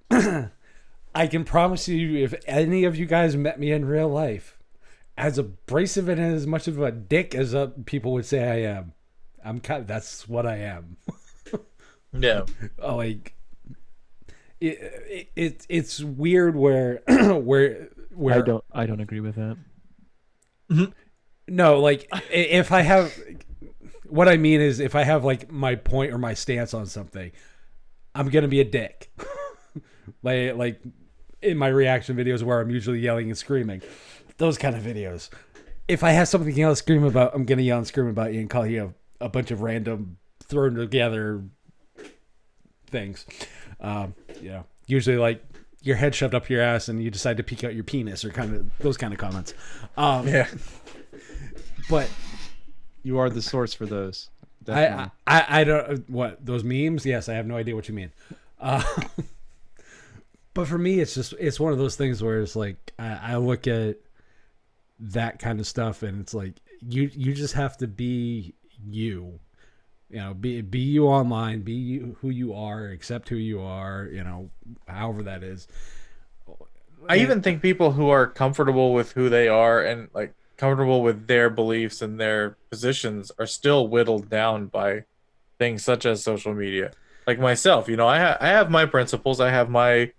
I can promise you, if any of you guys met me in real life, as abrasive and as much of a dick as people would say I am, that's what I am. Yeah. Like, it's weird where I don't agree with that. No, like, if I have, what I mean is if I have like my point or my stance on something, I'm gonna be a dick. like in my reaction videos where I'm usually yelling and screaming, those kind of videos. If I have something to yell and scream about, I'm gonna yell and scream about you and call you a bunch of random thrown together things. Usually like your head shoved up your ass and you decide to peek out your penis, or kind of those kind of comments. Yeah. But You are the source for those. I Definitely. don't, what, those memes? Yes, I have no idea what you mean. But for me, it's one of those things where it's like I look at that kind of stuff and it's like you just have to be you. Be you online, be you, who you are, accept who you are, however that is. I even think people who are comfortable with who they are and like comfortable with their beliefs and their positions are still whittled down by things such as social media. Like myself, I have my principles, I have my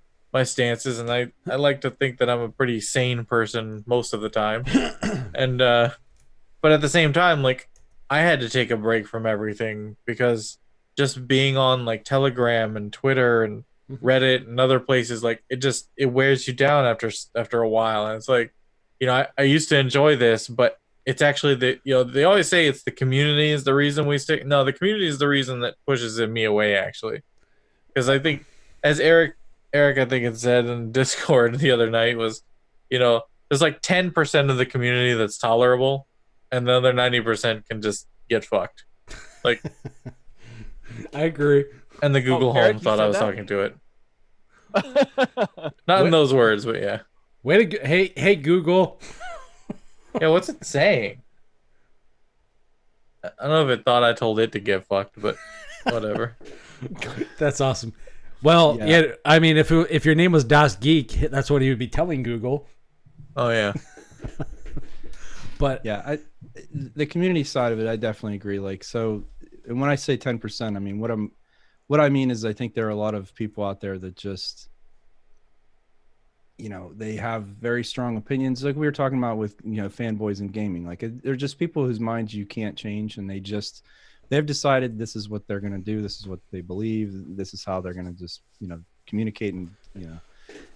stances, and I like to think that I'm a pretty sane person most of the time. And but at the same time, like I had to take a break from everything because just being on like Telegram and Twitter and Reddit and other places, like it wears you down after a while. And it's like, I used to enjoy this, but it's actually they always say it's the community is the reason we stick. No, the community is the reason that pushes me away, actually. Because I think, as Eric I think it said in Discord the other night, was, there's like 10% of the community that's tolerable, and the other 90% can just get fucked. Like, I agree. and the Google Eric, Home you thought I said was that? talking to it. Not in those words, but yeah. Way to go. Hey Google. Yeah, what's it saying? I don't know if it thought I told it to get fucked, but whatever. That's awesome. Well, Yeah. I mean, if your name was Das Geek, that's what he would be telling Google. Oh yeah. But Yeah, the community side of it, I definitely agree. Like, so, and when I say 10%, I mean what I mean is I think there are a lot of people out there that just, they have very strong opinions, like we were talking about with fanboys in gaming. Like, they're just people whose minds you can't change, and they've decided this is what they're going to do, this is what they believe, this is how they're going to just communicate,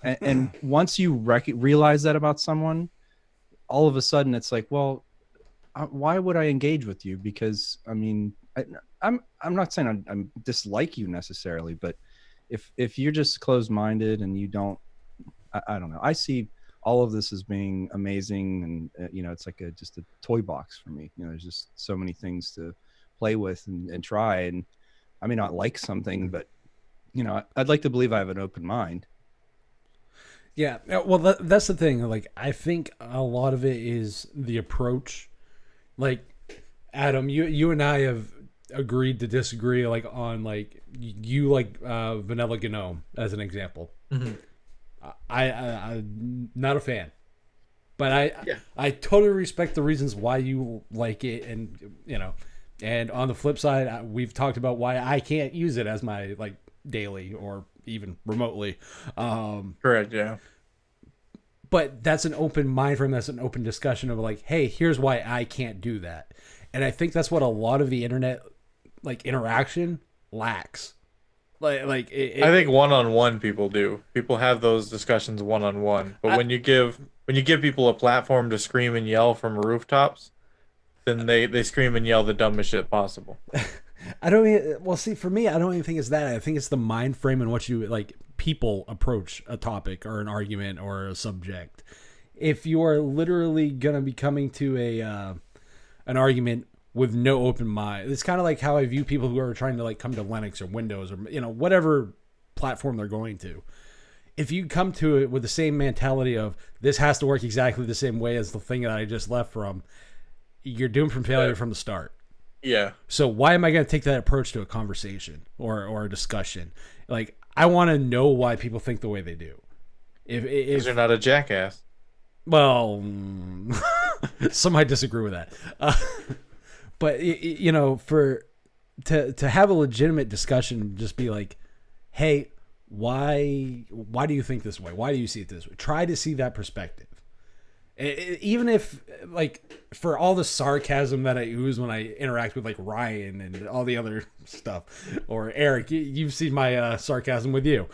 and once you realize that about someone, all of a sudden it's like, well, why would I engage with you? Because I mean, I'm not saying I'm dislike you necessarily, but if you're just closed-minded and you don't, I don't know. I see all of this as being amazing, and it's like just a toy box for me. There's just so many things to play with and try, and I may not like something, but I'd like to believe I have an open mind. yeah, well, that's the thing. Like, I think a lot of it is the approach. Like, Adam, you and I have agreed to disagree, like on like you like Vanilla Gnome as an example. Mm-hmm. I'm not a fan, but I totally respect the reasons why you like it, and and on the flip side, we've talked about why I can't use it as my like daily or even remotely. Correct. Yeah. But that's an open mind for him. That's an open discussion of like, hey, here's why I can't do that. And I think that's what a lot of the internet like interaction lacks. I think one-on-one people do. People have those discussions one-on-one. But when you give people a platform to scream and yell from rooftops, then they scream and yell the dumbest shit possible. For me, I don't even think it's that. I think it's the mind frame and what you like people approach a topic or an argument or a subject. If you are literally gonna be coming to an argument with no open mind, it's kind of like how I view people who are trying to like come to Linux or Windows or whatever platform they're going to. If you come to it with the same mentality of this has to work exactly the same way as the thing that I just left from, you're doomed from failure from the start. Yeah. So why am I going to take that approach to a conversation or a discussion? Like, I want to know why people think the way they do. If you're not a jackass. Well, some might disagree with that. But to have a legitimate discussion, just be like, hey, why do you think this way? Why do you see it this way? Try to see that perspective. Even if, like, for all the sarcasm that I ooze when I interact with, like, Ryan and all the other stuff, or Eric, you've seen my sarcasm with you.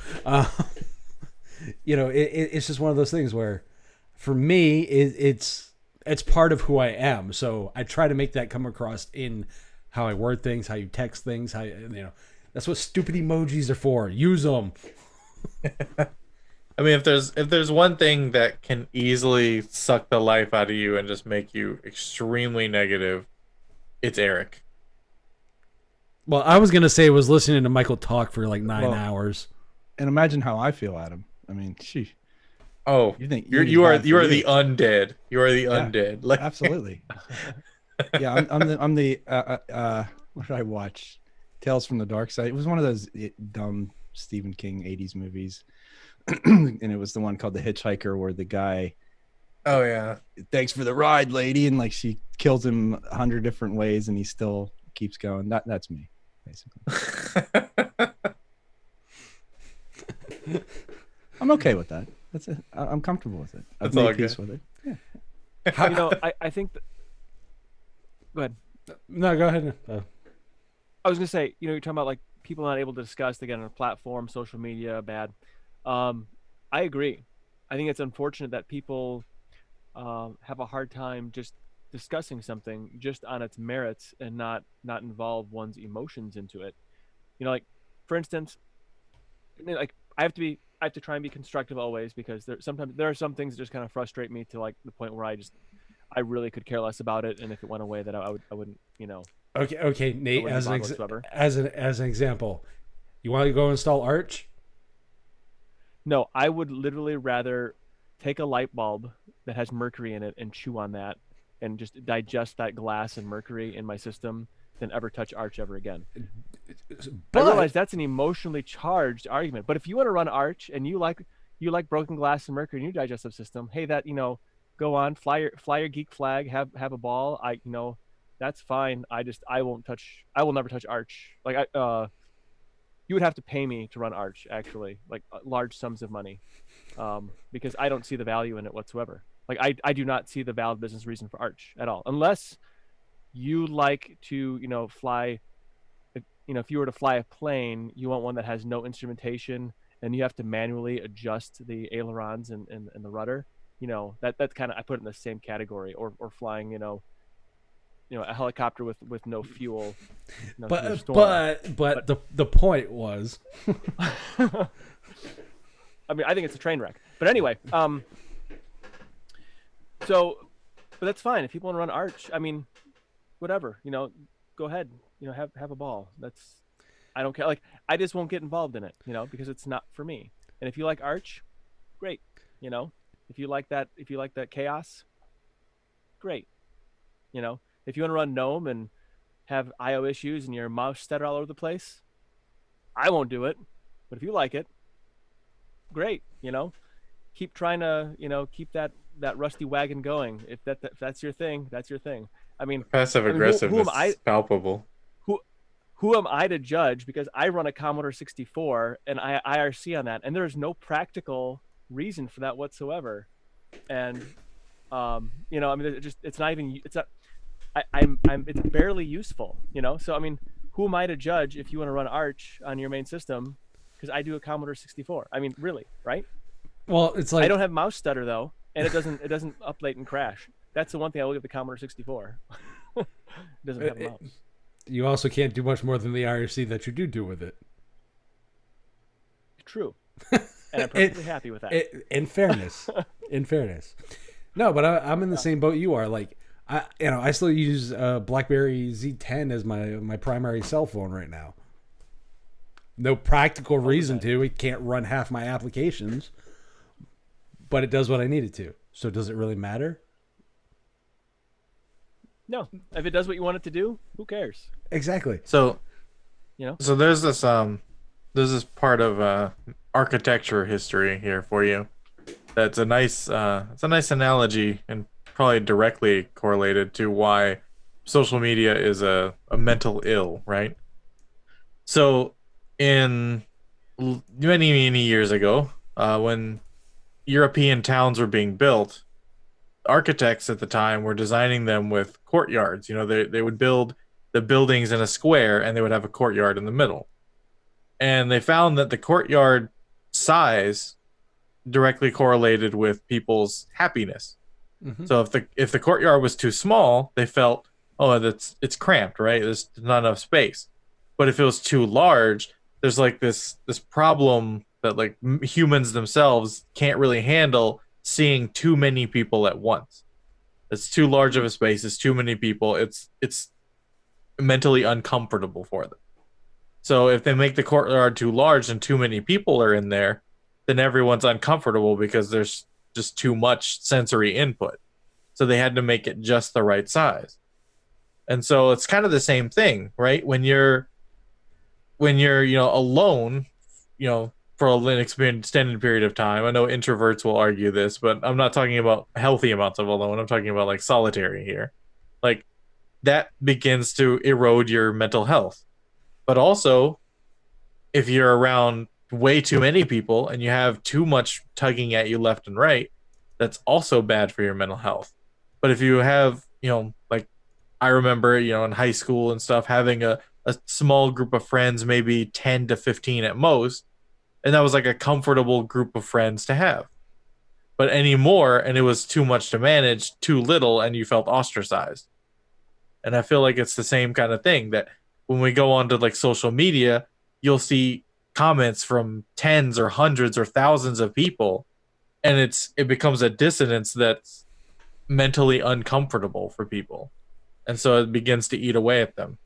It's just one of those things where, for me, it's part of who I am. So I try to make that come across in how I word things, how you text things, that's what stupid emojis are for. Use them. I mean, if there's one thing that can easily suck the life out of you and just make you extremely negative, it's Eric. Well, I was gonna say was listening to Michael talk for like 9 hours. And imagine how I feel, Adam. I mean, sheesh. Oh, You think you are bad for the undead. You are the Yeah. undead. Like, Absolutely. Yeah, I'm the what did I watch? Tales from the Dark Side. It was one of those dumb Stephen King 80s movies. And it was the one called The Hitchhiker where the guy, oh yeah. thanks for the ride, lady, and like she kills him 100 different ways and he still keeps going. That's me, basically. I'm okay with that. That's it. I'm comfortable with it. I've That's all made peace good. with it. Yeah. I think go ahead. No, go ahead. I was gonna say, you're talking about like people not able to discuss again on a platform, social media, bad. I agree. I think it's unfortunate that people have a hard time just discussing something just on its merits and not involve one's emotions into it. Like, for instance, like I have to try and be constructive always, because sometimes there are some things that just kind of frustrate me to like the point where I really could care less about it, and if it went away, that I wouldn't. Okay, Nate. wouldn't As an bother whatsoever. as an example, you want to go install Arch? No, I would literally rather take a light bulb that has mercury in it and chew on that and just digest that glass and mercury in my system than ever touch Arch ever again. But I realize that's an emotionally charged argument, but if you want to run Arch and you like broken glass and mercury in your digestive system, hey, that go on, fly your geek flag, have a ball. That's fine. I will never touch Arch. Like you would have to pay me to run Arch, actually, like large sums of money, because I don't see the value in it whatsoever. Like I do not see the valid business reason for Arch at all, unless you like to fly. If you were to fly a plane, you want one that has no instrumentation and you have to manually adjust the ailerons and the rudder. That's kind of, I put it in the same category, or flying a helicopter with no fuel. but the point was, I mean, I think it's a train wreck. But anyway, but that's fine if people want to run Arch. I mean, whatever, go ahead, have a ball. I don't care. Like, I just won't get involved in it, because it's not for me. And if you like Arch, great. If you like that chaos, great. If you want to run GNOME and have IO issues and your mouse stutter all over the place, I won't do it. But if you like it, great. Keep trying to, keep that rusty wagon going. If that's your thing, that's your thing. I mean, passive aggressiveness is palpable. Who am I to judge? Because I run a Commodore 64 and I IRC on that, and there's no practical reason for that whatsoever. And I mean, it's barely useful. So I mean, who am I to judge if you want to run Arch on your main system? Because I do a Commodore 64. I mean, really, right? well, it's like, I don't have mouse stutter though, and it doesn't uplate and crash. That's the one thing I look at the Commodore 64. It doesn't have a mouse. you also can't do much more than the IRC that you do with it. True. And I'm perfectly happy with that. In fairness, no, but I'm in the same boat you are. Like, I still use BlackBerry Z10 as my primary cell phone right now. No practical reason to. It can't run half my applications, but it does what I need it to. So does it really matter? No, if it does what you want it to do, who cares? Exactly. So there's this part of architecture history here for you. That's a nice analogy, and probably directly correlated to why social media is a mental ill, right? So in many years ago, when European towns were being built, architects at the time were designing them with courtyards. You know, they would build the buildings in a square and they would have a courtyard in the middle. And they found that the courtyard size directly correlated with people's happiness. Mm-hmm. So if the courtyard was too small, they felt, oh, it's cramped, right? There's not enough space. But if it was too large, there's like this problem that like humans themselves can't really handle seeing too many people at once. It's too large of a space. It's too many people. It's mentally uncomfortable for them. So if they make the courtyard too large and too many people are in there, then everyone's uncomfortable because there's just too much sensory input. So they had to make it just the right size. And so it's kind of the same thing, right? When you're alone, for an extended period of time. I know introverts will argue this, but I'm not talking about healthy amounts of alone. I'm talking about like solitary here. Like that begins to erode your mental health. But also, if you're around way too many people and you have too much tugging at you left and right, that's also bad for your mental health. But if you have, like I remember, in high school and stuff, having a small group of friends, maybe 10 to 15 at most, and that was like a comfortable group of friends to have. But any more, and it was too much to manage, too little, and you felt ostracized. And I feel like it's the same kind of thing that when we go onto like social media, you'll see comments from tens or hundreds or thousands of people, and it becomes a dissonance that's mentally uncomfortable for people. And so it begins to eat away at them.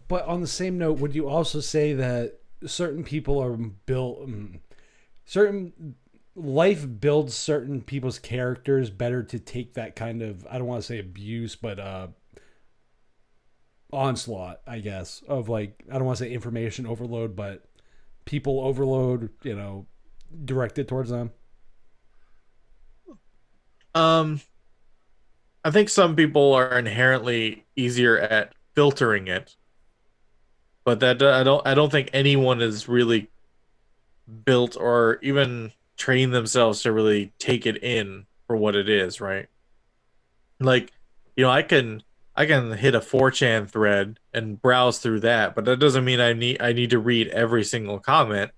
But on the same note, would you also say that certain people are built, certain life builds certain people's characters better to take that kind of, I don't want to say abuse, but onslaught, I guess, of like, I don't want to say information overload, but people overload, directed towards them? I think some people are inherently easier at filtering it, but that I don't think anyone is really built or even trained themselves to really take it in for what it is, right? Like, I can hit a 4chan thread and browse through that, but that doesn't mean I need to read every single comment.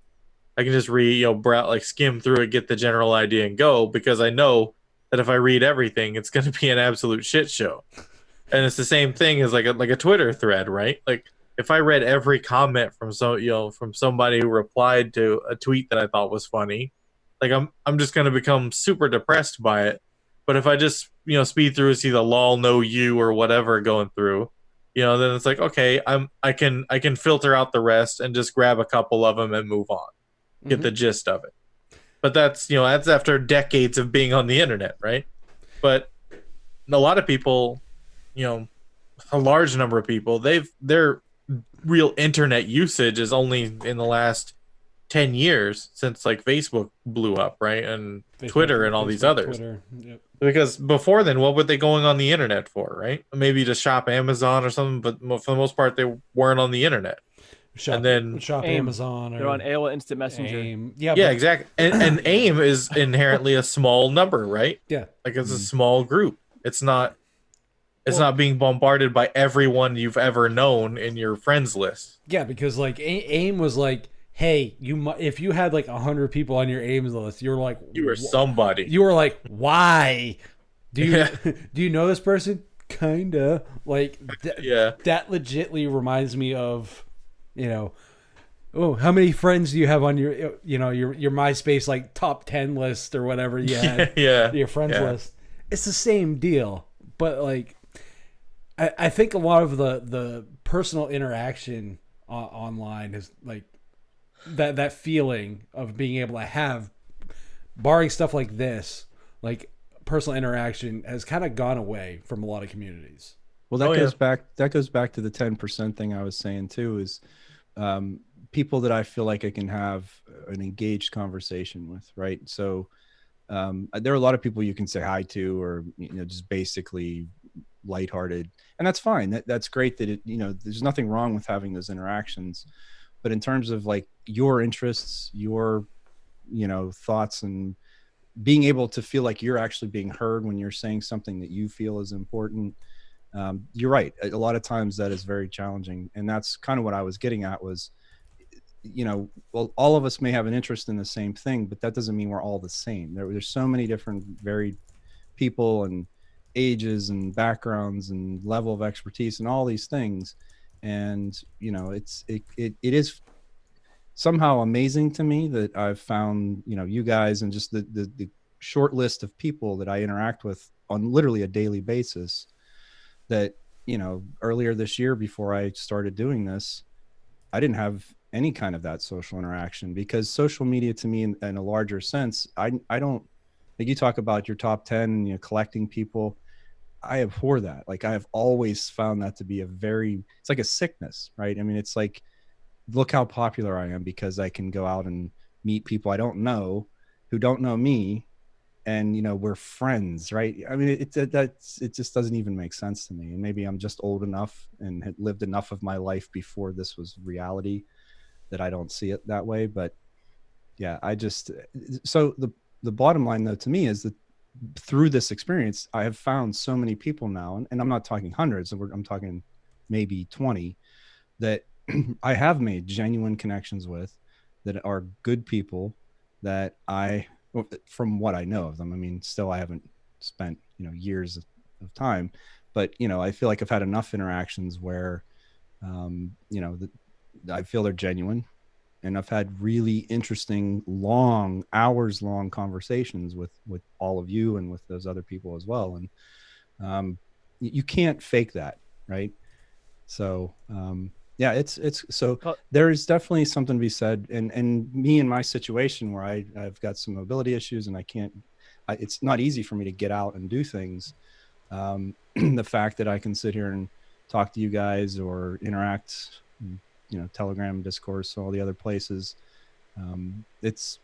I can just read, like skim through it, get the general idea, and go, because I know that if I read everything, it's going to be an absolute shit show. And it's the same thing as like a Twitter thread, right? Like if I read every comment from from somebody who replied to a tweet that I thought was funny, like I'm just going to become super depressed by it. But if I just speed through and see the lol no you or whatever going through, then it's like, okay, I can filter out the rest and just grab a couple of them and move on, get the gist of it. But that's after decades of being on the internet, right? But a lot of people, a large number of people, their real internet usage is only in the last 10 years, since like Facebook blew up, right? And Twitter and all these others. Twitter, yep. Because before then, what were they going on the internet for, right? Maybe to shop Amazon or something, but for the most part, they weren't on the internet. Shop AIM. Amazon. They're on AOL Instant Messenger. AIM. Yeah, exactly. And AIM is inherently a small number, right? Yeah. Like it's a small group. It's not being bombarded by everyone you've ever known in your friends list. Yeah, because like AIM was like, hey, if you had like 100 people on your AIM list, you were like, you were somebody. You were like, why? Do you know this person? Kinda. Like, that legitly reminds me of, oh, how many friends do you have on your MySpace like top 10 list or whatever you had? Your friends list. It's the same deal, but like, I think a lot of the personal interaction online is like that feeling of being able to have, barring stuff like this, like personal interaction has kind of gone away from a lot of communities. Well, that goes back. That goes back to the 10% thing I was saying too. Is people that I feel like I can have an engaged conversation with, right? So there are a lot of people you can say hi to, or just basically lighthearted, and that's fine. That's great. That there's nothing wrong with having those interactions. But in terms of like your interests, your thoughts and being able to feel like you're actually being heard when you're saying something that you feel is important. You're right. A lot of times that is very challenging. And that's kind of what I was getting at was, well, all of us may have an interest in the same thing, but that doesn't mean we're all the same. There's so many different varied people and ages and backgrounds and level of expertise and all these things. And, it is somehow amazing to me that I've found, you guys and just the short list of people that I interact with on literally a daily basis that, earlier this year before I started doing this, I didn't have any kind of that social interaction, because social media to me in a larger sense, I don't, like you talk about your top 10, collecting people. I abhor that. Like I have always found that to be it's like a sickness, right? I mean, it's like, look how popular I am because I can go out and meet people I don't know who don't know me. And, we're friends, right? I mean, it just doesn't even make sense to me. And maybe I'm just old enough and had lived enough of my life before this was reality that I don't see it that way. But yeah, so the bottom line though, to me, is that through this experience, I have found so many people now, and I'm not talking hundreds, I'm talking maybe 20 that I have made genuine connections with, that are good people that from what I know of them. I mean, still I haven't spent, years of time, but, I feel like I've had enough interactions where, I feel they're genuine, and I've had really interesting, long, hours long conversations with all of you and with those other people as well. And you can't fake that, right? So yeah, it's so there is definitely something to be said. And me in my situation where I've got some mobility issues and it's not easy for me to get out and do things. The fact that I can sit here and talk to you guys or interact, Telegram, Discourse, all the other places, it's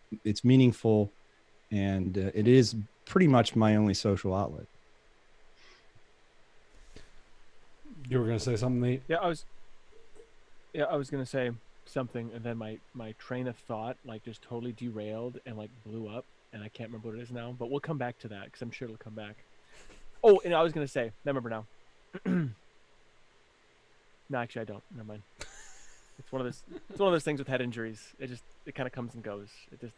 meaningful, and it is pretty much my only social outlet. You were going to say something, Nate? Yeah, I was going to say something, and then my train of thought just totally derailed and blew up, and I can't remember what it is now, but we'll come back to that because I'm sure it'll come back. Oh, and I was going to say, I remember now. No, actually I don't. Never mind. It's one of those things with head injuries. It kind of comes and goes. It just,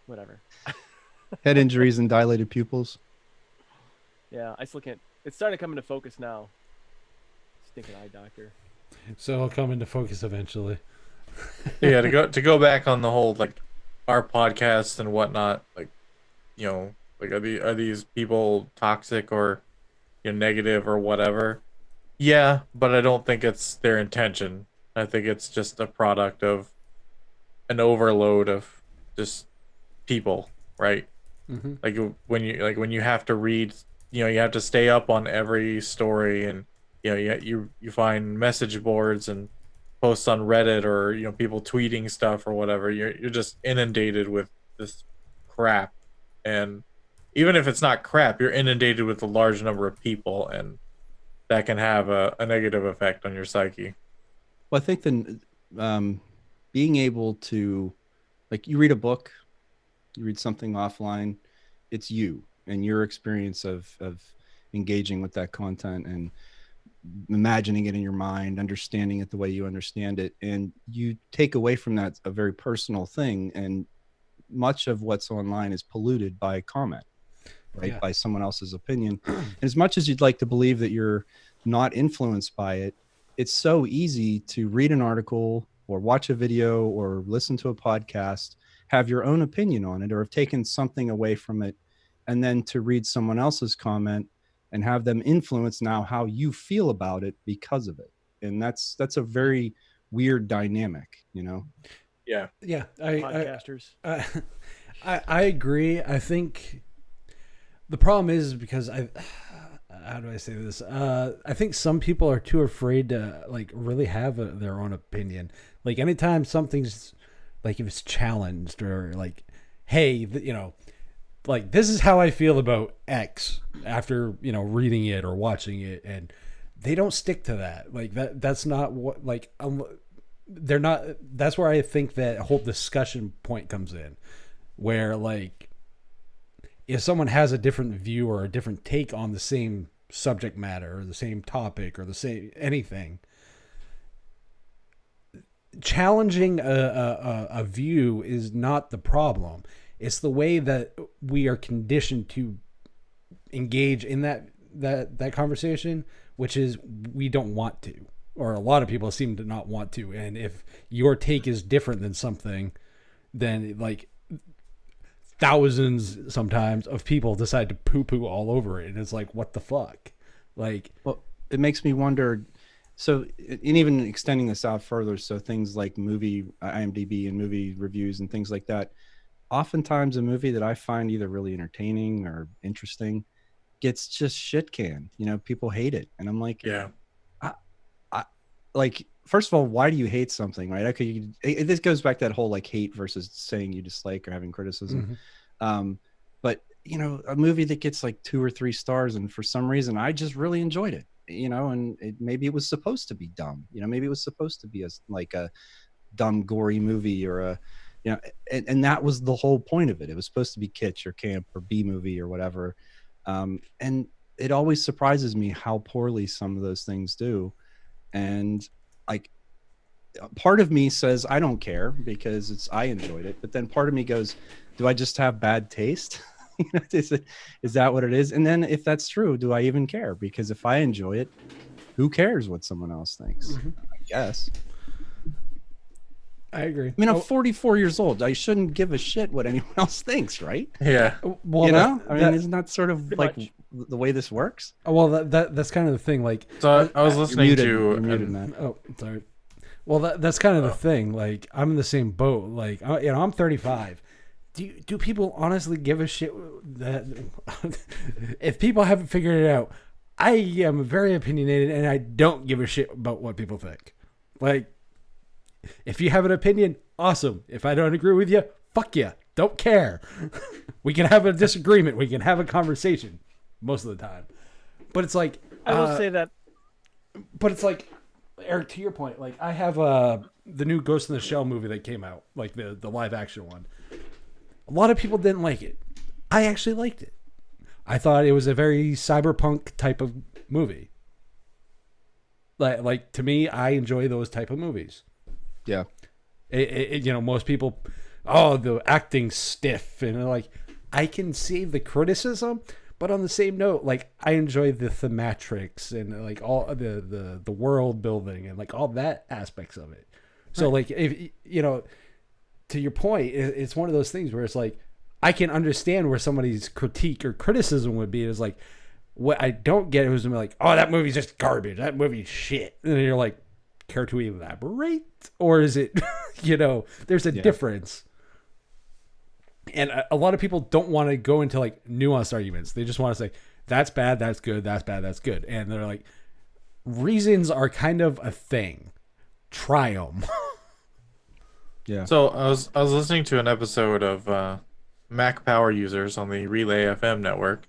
whatever. Head injuries and dilated pupils. Yeah, I still can't. It's starting to come into focus now. Stinking eye doctor. So it'll come into focus eventually. Yeah, to go back on the whole our podcast and whatnot, are these people toxic or negative or whatever? Yeah, but I don't think it's their intention. I think it's just a product of an overload of just people, right? Mm-hmm. When you have to read, you have to stay up on every story, and you find message boards and posts on Reddit, or people tweeting stuff or whatever. You're just inundated with this crap, and even if it's not crap, you're inundated with a large number of people, and that can have a negative effect on your psyche. Well, I think being able to, you read a book, you read something offline, it's you and your experience of engaging with that content and imagining it in your mind, understanding it the way you understand it. And you take away from that a very personal thing. And much of what's online is polluted by comment, right? Yeah. By someone else's opinion. And as much as you'd like to believe that you're not influenced by it, it's so easy to read an article or watch a video or listen to a podcast, have your own opinion on it, or have taken something away from it, and then to read someone else's comment and have them influence now how you feel about it because of it. And that's a very weird dynamic, Yeah. Yeah. Podcasters. I agree. I think the problem is because how do I say this? I think some people are too afraid to really have their own opinion. Anytime something's if it's challenged or hey, this is how I feel about X after reading it or watching it, and they don't stick to that. That's not what they're not. That's where I think that whole discussion point comes in, where if someone has a different view or a different take on the same subject matter or the same topic or the same anything, challenging a view is not the problem. It's the way that we are conditioned to engage in that conversation, which is we don't want to, or a lot of people seem to not want to. And if your take is different than something, then like thousands sometimes of people decide to poo-poo all over it, and it's like, what the fuck? Like, Well, it makes me wonder. So, and even extending this out further, so things like movie IMDb and movie reviews and things like that. Oftentimes, a movie that I find either really entertaining or interesting gets just shit canned. You know, people hate it, and I'm like, Yeah. I like. First of all, why do you hate something, right? Okay, this goes back to that whole like hate versus saying you dislike or having criticism. But you know, a movie that gets like 2 or 3 stars, and for some reason, I just really enjoyed it. You know, and maybe it was supposed to be dumb. You know, maybe it was supposed to be like a dumb, gory movie or a, you know, and that was the whole point of it. It was supposed to be kitsch or camp or B movie or whatever. And it always surprises me how poorly some of those things do. And like, part of me says I don't care because I enjoyed it, but then part of me goes, do I just have bad taste? You know, is that what it is? And then if that's true, do I even care? Because if I enjoy it, who cares what someone else thinks? I guess. I agree. I mean, I'm 44 years old. I shouldn't give a shit what anyone else thinks, right? Yeah. Well, You know, I mean, isn't that sort of like much. the way this works? well, that's kind of the thing. Like, So I was listening You're muted, to man. oh, sorry. Well, that's kind of the thing. Like, I'm in the same boat. Like, you know, I'm 35. Do people honestly give a shit that if people haven't figured it out? I am very opinionated, and I don't give a shit about what people think. Like, if you have an opinion, awesome. If I don't agree with you, fuck you. Don't care. We can have a disagreement. We can have a conversation most of the time. But it's like, I will say that but it's like, Eric, to your point, like I have the new Ghost in the Shell movie that came out, like the live action one. A lot of people didn't like it. I actually liked it. I thought it was a very cyberpunk type of movie. Like to me, I enjoy those type of movies. Yeah. You know, most people, oh, the acting's stiff, and like, I can see the criticism, but on the same note, like I enjoy the thematrics and like all the world building and like all that aspects of it. So like, if you know, to your point, it's one of those things where it's like I can understand where somebody's critique or criticism would be. Is like, what I don't get is like, oh, that movie's just garbage. That movie's shit. And then you're like, care to elaborate, or is it, you know, there's a difference. And a lot of people don't want to go into like nuanced arguments. They just want to say that's bad, that's good, that's bad, that's good. And they're like, reasons are kind of a thing. Try them. Yeah. So I was listening to an episode of Mac Power Users on the Relay FM network,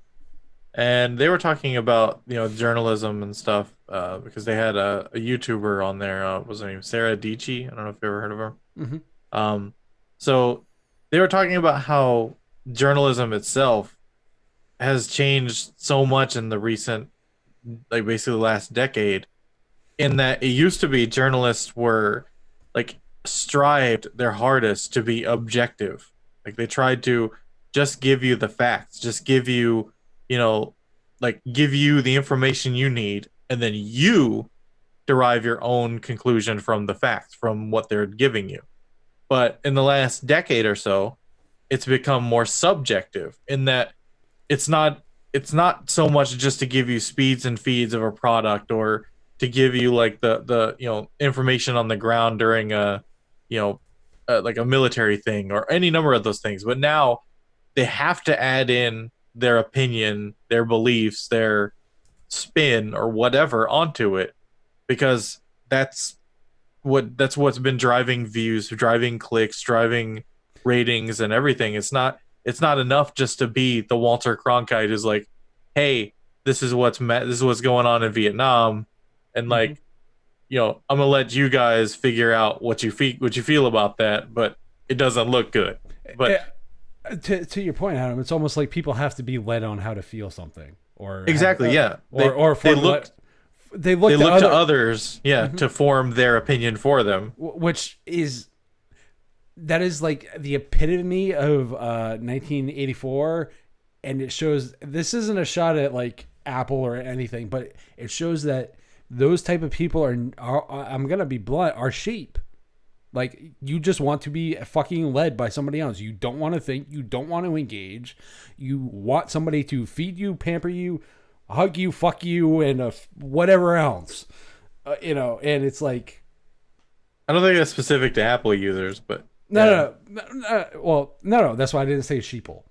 and they were talking about, you know, journalism and stuff because they had a YouTuber on there. What was her name? Sarah Dietschy. I don't know if you ever heard of her. Mm-hmm. So they were talking about how journalism itself has changed so much in the recent, like basically the last decade, in that it used to be journalists were like strived their hardest to be objective. Like they tried to just give you the facts, just give you, you know, like give you the information you need, and then you derive your own conclusion from the facts, from what they're giving you. But in the last decade or so, it's become more subjective in that it's not so much just to give you speeds and feeds of a product or to give you like the you know, information on the ground during a, you know, like a military thing or any number of those things. But now they have to add in their opinion, their beliefs, their spin or whatever onto it, because that's what's been driving views, driving clicks, driving ratings and everything. It's not enough just to be the Walter Cronkite who's like, hey, this is what's going on in Vietnam, and like, you know, I'm gonna let you guys figure out what you feel about that, but it doesn't look good. But To your point, Adam, it's almost like people have to be led on how to feel something, or Exactly. Yeah. they look They look to others, yeah, to form their opinion for them. which is that is like the epitome of 1984, and it shows this isn't a shot at like Apple or anything, but it shows that those type of people are I'm gonna be blunt, are sheep. Like, you just want to be fucking led by somebody else. You don't want to think. You don't want to engage. You want somebody to feed you, pamper you, hug you, fuck you, and whatever else. And it's like... I don't think that's specific to Apple users, but... No. Well, no. That's why I didn't say sheeple.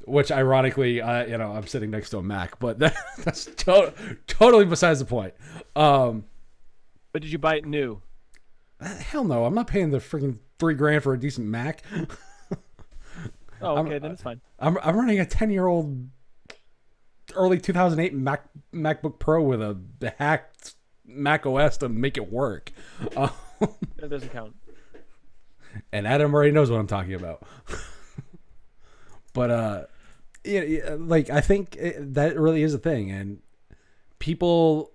Which, ironically, I'm sitting next to a Mac, but that's totally besides the point. But did you buy it new? Hell no! I'm not paying the freaking $3,000 for a decent Mac. Oh, okay, then it's fine. I'm running a 10-year-old early 2008 MacBook Pro with a hacked Mac OS to make it work. That doesn't count. And Adam already knows what I'm talking about. But like, I think that really is a thing, and people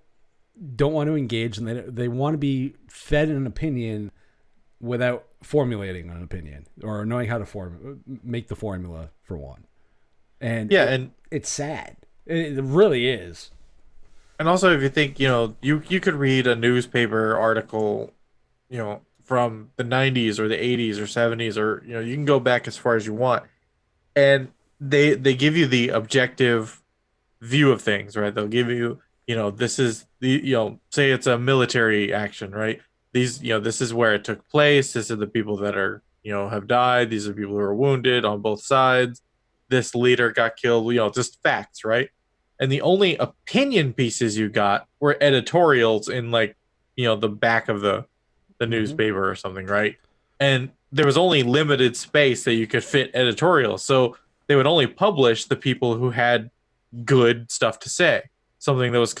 don't want to engage, and they want to be fed an opinion without formulating an opinion or knowing how to make the formula for one. And and it's sad. It really is. And also, if you think, you could read a newspaper article, from the 90s or the 80s or 70s, or you can go back as far as you want, and they give you the objective view of things, right? They'll give you, this is the, say it's a military action, right? These, this is where it took place. This are the people that are, have died. These are people who are wounded on both sides. This leader got killed, just facts, right? And the only opinion pieces you got were editorials in, like, the back of the newspaper or something, right? And there was only limited space that you could fit editorials. So they would only publish the people who had good stuff to say, something that was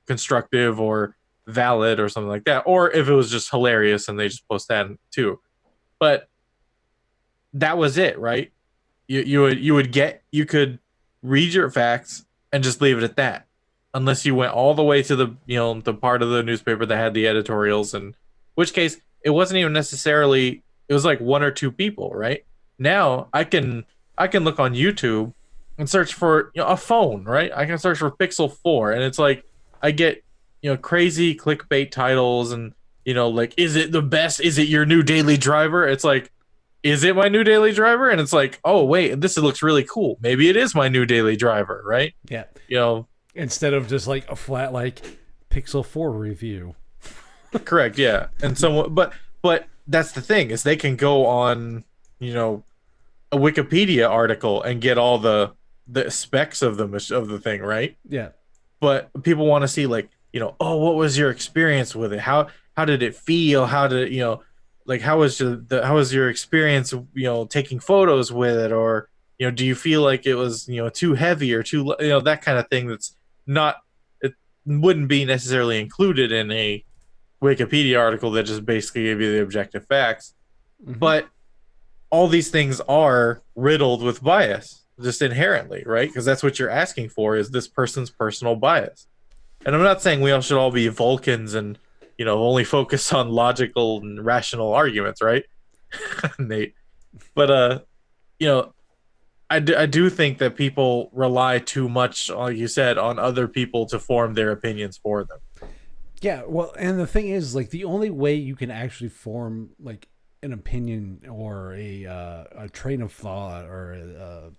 constructive or valid or something like that, or if it was just hilarious and they just post that too. But that was it, right? You could read your facts and just leave it at that, unless you went all the way to the the part of the newspaper that had the editorials, in which case it wasn't even necessarily, it was like one or two people, right? Now I can look on YouTube and search for a phone, right? I can search for Pixel 4, and it's like I get crazy clickbait titles, and like, is it the best? Is it your new daily driver? It's like, is it my new daily driver? And it's like, oh wait, this looks really cool. Maybe it is my new daily driver, right? Yeah. Instead of just like a flat like Pixel 4 review. Correct. Yeah. And but that's the thing, is they can go on a Wikipedia article and get all the specs of the thing, right? Yeah. But people want to see, like, oh, what was your experience with it? How did it feel? How did like, how was your experience taking photos with it? Or do you feel like it was too heavy or too that kind of thing? That's not, it wouldn't be necessarily included in a Wikipedia article that just basically gave you the objective facts. Mm-hmm. But all these things are riddled with bias, just inherently, right? Because that's what you're asking for, is this person's personal bias. And I'm not saying we all should all be Vulcans and only focus on logical and rational arguments, right? Nate. But I do think that people rely too much, like you said, on other people to form their opinions for them. Yeah, well, and the thing is, like, the only way you can actually form like an opinion or a train of thought or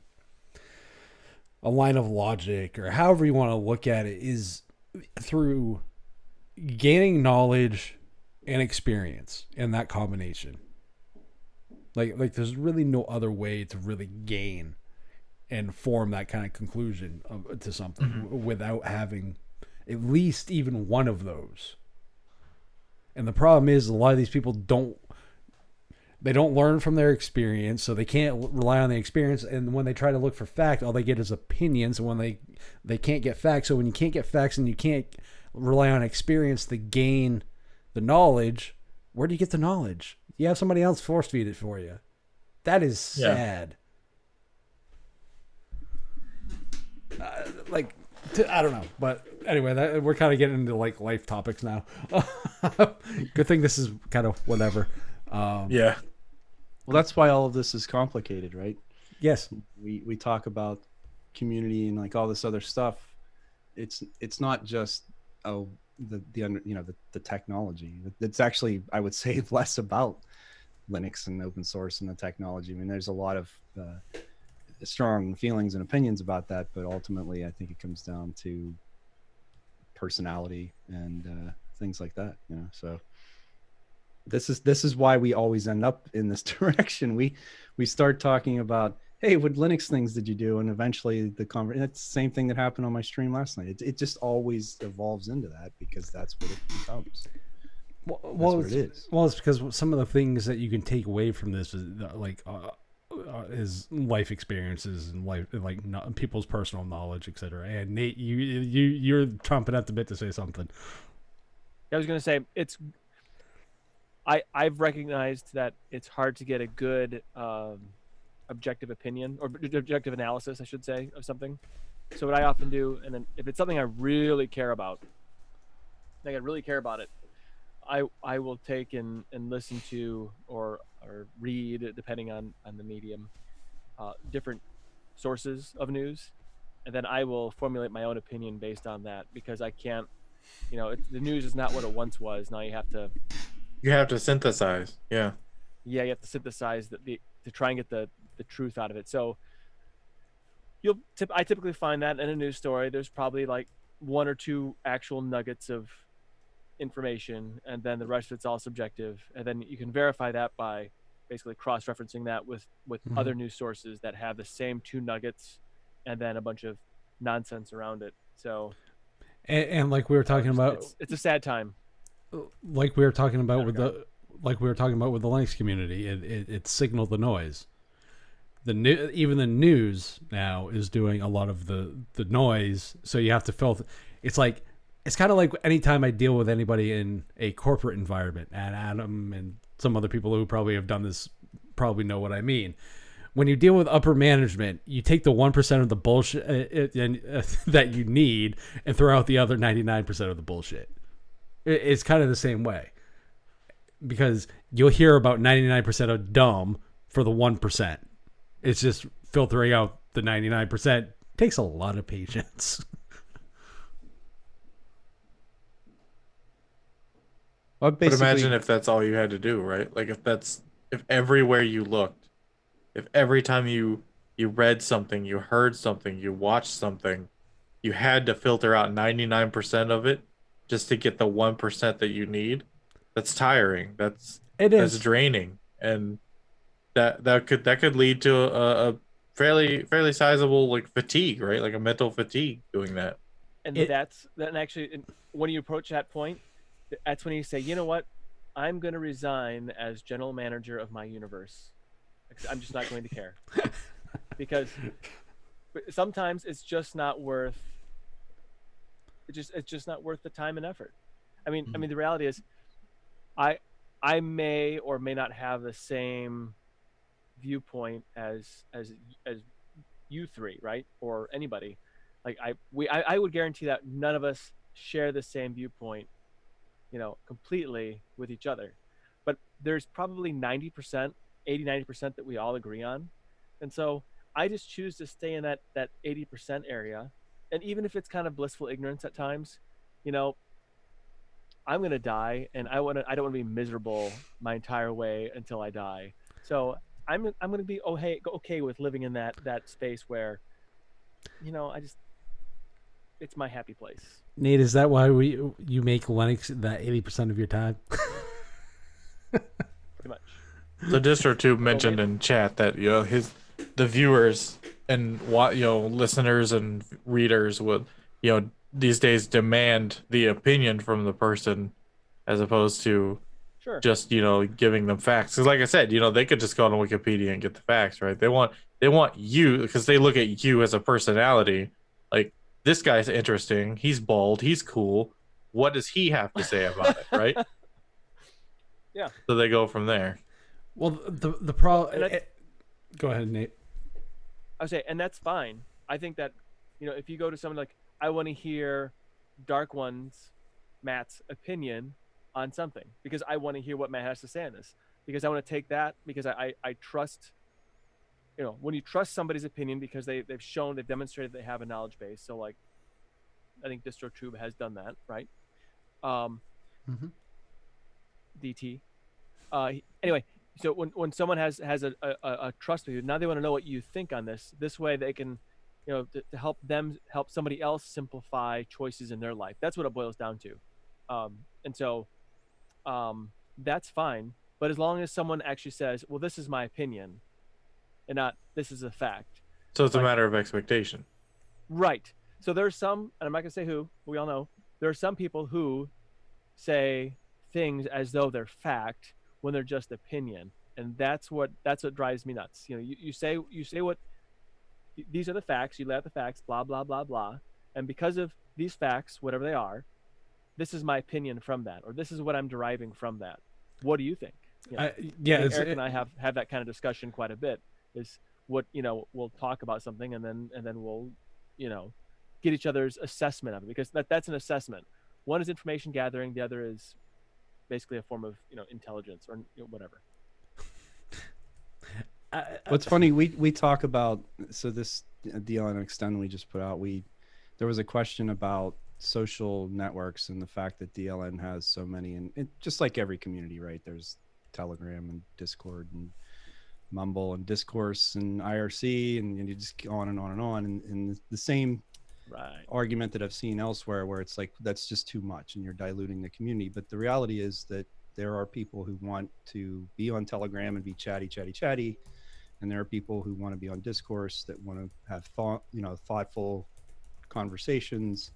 a line of logic, or however you want to look at it, is through gaining knowledge and experience, and that combination. Like there's really no other way to really gain and form that kind of conclusion to something without having at least even one of those. And the problem is, a lot of these people don't learn from their experience, so they can't rely on the experience. And when they try to look for fact, all they get is opinions. And when they can't get facts, so when you can't get facts and you can't rely on experience to gain the knowledge, where do you get the knowledge? You have somebody else force feed it for you. That is Yeah. sad. Like, I don't know, but anyway, we're kind of getting into like life topics now. Good thing this is kind of whatever. Yeah. Well, that's why all of this is complicated, right? Yes. We talk about community and like all this other stuff. It's not just the technology. It's actually, I would say, less about Linux and open source and the technology. I mean, there's a lot of strong feelings and opinions about that, but ultimately I think it comes down to personality and things like that, so this is why we always end up in this direction. We start talking about, hey, what Linux things did you do, and eventually it's the same thing that happened on my stream last night. It just always evolves into that because that's what it becomes. Well, what it is. Well, it's because some of the things that you can take away from this is is life experiences and life, like people's personal knowledge, etc. And Nate, you're chomping at the bit to say something. I was going to say I've recognized that it's hard to get a good objective opinion or objective analysis, I should say, of something. So what I often do, and then if it's something I really care about, like I really care about it, I will take and listen to or read, depending on the medium, different sources of news, and then I will formulate my own opinion based on that, because I can't, the news is not what it once was. Now you have to synthesize. Yeah. You have to synthesize to try and get the truth out of it. So I typically find that in a news story, there's probably like one or two actual nuggets of information, and then the rest of it's all subjective. And then you can verify that by basically cross-referencing that with other news sources that have the same two nuggets, and then a bunch of nonsense around it. So, and like we were talking about, it's a sad time. Like we were talking about with the Linux community, it signaled the noise. Even the news now is doing a lot of the noise, so you have to filter. It's kind of like anytime I deal with anybody in a corporate environment, and Adam and some other people who probably have done this probably know what I mean. When you deal with upper management, you take the 1% of the bullshit that you need and throw out the other 99% of the bullshit. It's kind of the same way, because you'll hear about 99% of dumb for the 1%. It's just filtering out the 99% takes a lot of patience. Well, but imagine if that's all you had to do, right? Like if everywhere you looked, if every time you read something, you heard something, you watched something, you had to filter out 99% of it just to get the 1% that you need, that's tiring. That's draining, and that could lead to a fairly sizable like fatigue, right? Like a mental fatigue doing that. And actually, when you approach that point, that's when you say, you know what, I'm going to resign as general manager of my universe. I'm just not going to care, because sometimes it's just not worth. It's just not worth the time and effort. I mean, the reality is, I may or may not have the same viewpoint as you three, right? Or anybody. Like I would guarantee that none of us share the same viewpoint, completely with each other. But there's probably 90%, 80-90% that we all agree on. And so I just choose to stay in that 80% area. And even if it's kind of blissful ignorance at times, I'm going to die, and I don't want to be miserable my entire way until I die. So I'm going to be okay with living in that space where, it's my happy place. Nate, is that why you make Linux that 80% of your time? Pretty much. So DistroTube mentioned in chat that the viewers and listeners and readers would these days demand the opinion from the person as opposed to just giving them facts. Because like I said, they could just go on Wikipedia and get the facts, right? They want you, because they look at you as a personality. Like, this guy's interesting, he's bald, he's cool, what does he have to say about it, right? Yeah. So they go from there. Well, the problem. And Go ahead, Nate. I would say, and that's fine. I think that, if you go to someone like, I want to hear Dark One's, Matt's opinion on something, because I want to hear what Matt has to say on this, because I want to take that, because I trust, when you trust somebody's opinion because they've demonstrated they have a knowledge base. So like, I think DistroTube has done that, right? DT. Anyway, so when someone has a trust with you, now they want to know what you think on this. This way they can, to help somebody else simplify choices in their life. That's what it boils down to. And so that's fine. But as long as someone actually says, well, this is my opinion and not this is a fact. So it's a matter of expectation. Right. So there's some, and I'm not going to say who, but we all know, there are some people who say things as though they're fact when they're just opinion. And that's what drives me nuts. You say what, these are the facts, you lay out the facts, blah, blah, blah, blah. And because of these facts, whatever they are, this is my opinion from that, or this is what I'm deriving from that. What do you think? I think Eric and I have that kind of discussion quite a bit. Is what we'll talk about something and then we'll get each other's assessment of it, because that's an assessment. One is information gathering, the other is basically a form of intelligence or whatever. What's funny, we talk about, so this DLN Extend we just put out, there was a question about social networks and the fact that DLN has so many, and just like every community, right? There's Telegram and Discord and Mumble and Discourse and IRC, and you just go on and on and on, and the same argument that I've seen elsewhere, where it's like, that's just too much and you're diluting the community. But the reality is that there are people who want to be on Telegram and be chatty, and there are people who want to be on Discourse that want to have thoughtful conversations.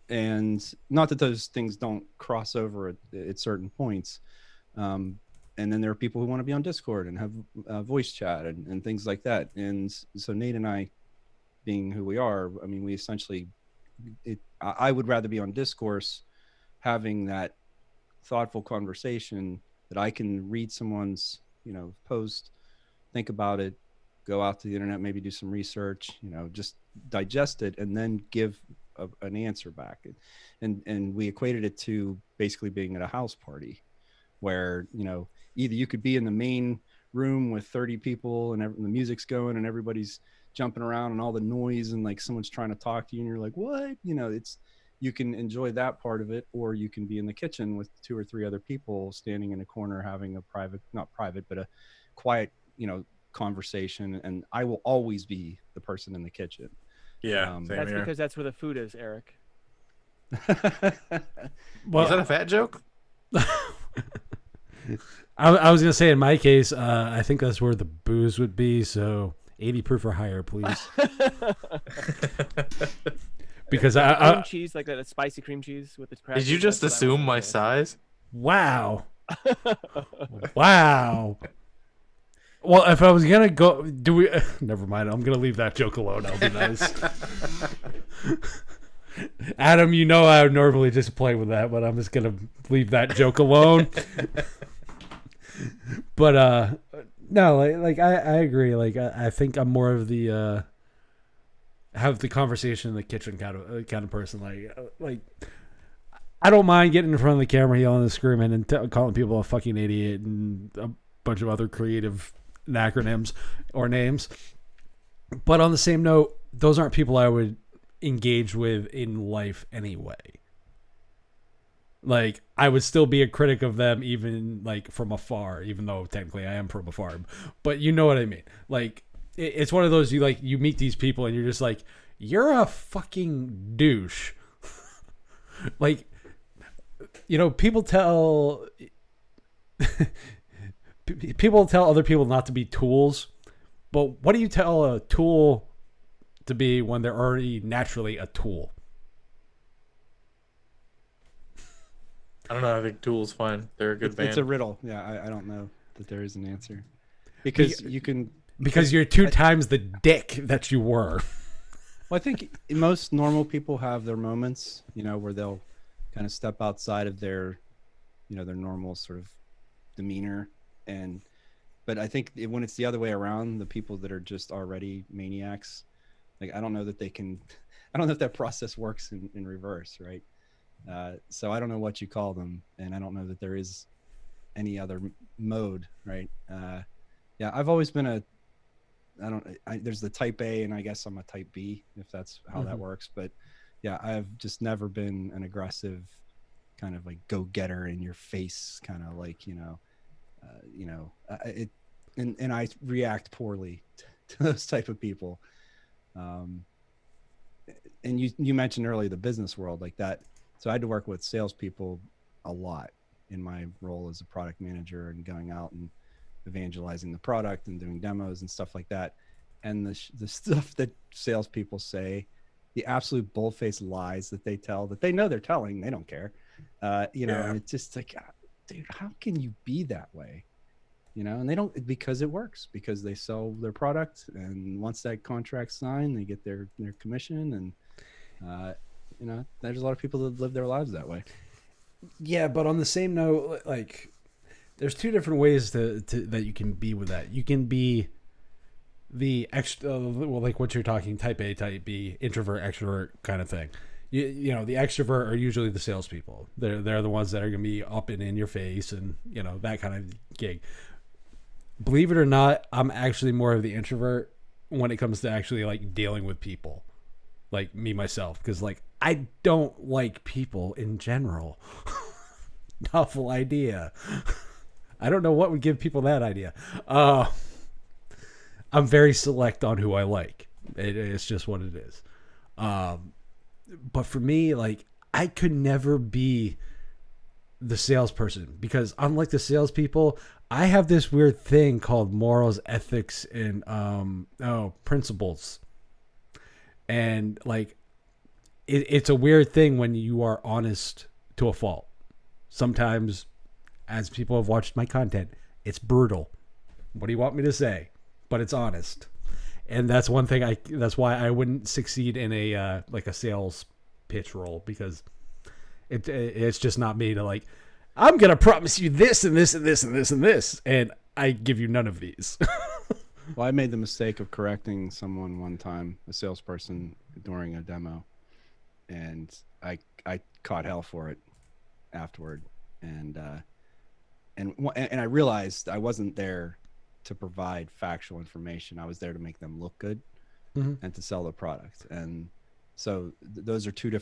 And not that those things don't cross over at certain points. And then there are people who want to be on Discord and have voice chat and things like that. And so Nate and I, being who we are, I mean, we essentially, I would rather be on Discourse having that thoughtful conversation that I can read someone's, post, think about it, go out to the internet, maybe do some research, just digest it, and then give an answer back. And we equated it to basically being at a house party where, either you could be in the main room with 30 people and the music's going and everybody's jumping around and all the noise and like someone's trying to talk to you and you're like, what? You can enjoy that part of it, or you can be in the kitchen with 2 or 3 other people standing in a corner having not private, but a quiet, conversation. And I will always be the person in the kitchen. Yeah. That's here. Because that's where the food is, Eric. Well, is that a fat joke? I was going to say, in my case, I think that's where the booze would be. So 80 proof or higher, please. Because cream cheese, like that spicy cream cheese with the crackers. Did you just assume my size? Wow. Wow. Well, if I was going to go, never mind. I'm going to leave that joke alone. That'll be nice. Adam, I would normally just play with that, but I'm just going to leave that joke alone. But no, I agree. Like I think I'm more of the have the conversation in the kitchen kind of person. Like I don't mind getting in front of the camera, yelling and screaming, and calling people a fucking idiot and a bunch of other creative acronyms or names. But on the same note, those aren't people I would engage with in life anyway. Like, I would still be a critic of them, even like from afar, even though technically I am from afar. But you know what I mean? Like, it's one of those, you meet these people and you're just like, you're a fucking douche. Like, people tell other people not to be tools, but what do you tell a tool to be when they're already naturally a tool? I don't know. I think Tool's fine. They're a good band. It's a riddle. Yeah, I don't know that there is an answer. Because you're 2 times the dick that you were. Well, I think most normal people have their moments, where they'll kind of step outside of their their normal sort of demeanor. But I think when it's the other way around, the people that are just already maniacs, like I don't know that they can, I don't know if that process works in reverse, right? So I don't know what you call them, and I don't know that there is any other mode, right? Yeah, I've always been there's the type A, and I guess I'm a type B, if that's how that works. But yeah, I've just never been an aggressive kind of like go-getter in your face kind of like, and I react poorly to those type of people. And you mentioned earlier the business world like that. So I had to work with salespeople a lot in my role as a product manager and going out and evangelizing the product and doing demos and stuff like that. And the stuff that salespeople say, the absolute bull-faced lies that they tell, that they know they're telling, they don't care. And it's just like, dude, how can you be that way? And they don't, because it works, because they sell their product, and once that contract's signed, they get their commission. And there's a lot of people that live their lives that way. Yeah, but on the same note, like, there's two different ways that you can be with that. You can be the extra, well, like what you're talking, type A, type B, introvert, extrovert kind of thing. The extrovert are usually the salespeople. They're the ones that are going to be up and in your face, and that kind of gig. Believe it or not, I'm actually more of the introvert when it comes to actually like dealing with people, like me myself, because like I don't like people in general. Novel idea. I don't know what would give people that idea. I'm very select on who I like. It's just what it is. But for me, like, I could never be the salesperson, because unlike the salespeople, I have this weird thing called morals, ethics, and principles. And like, it's a weird thing when you are honest to a fault. Sometimes, as people have watched my content, it's brutal. What do you want me to say? But it's honest. And that's one thing that's why I wouldn't succeed in a like a sales pitch role, because it's just not me to like, I'm going to promise you this and this and this and this and this, and I give you none of these. Well, I made the mistake of correcting someone one time, a salesperson, during a demo, and I caught hell for it afterward. And I realized I wasn't there to provide factual information. I was there to make them look good and to sell the product. And so those are two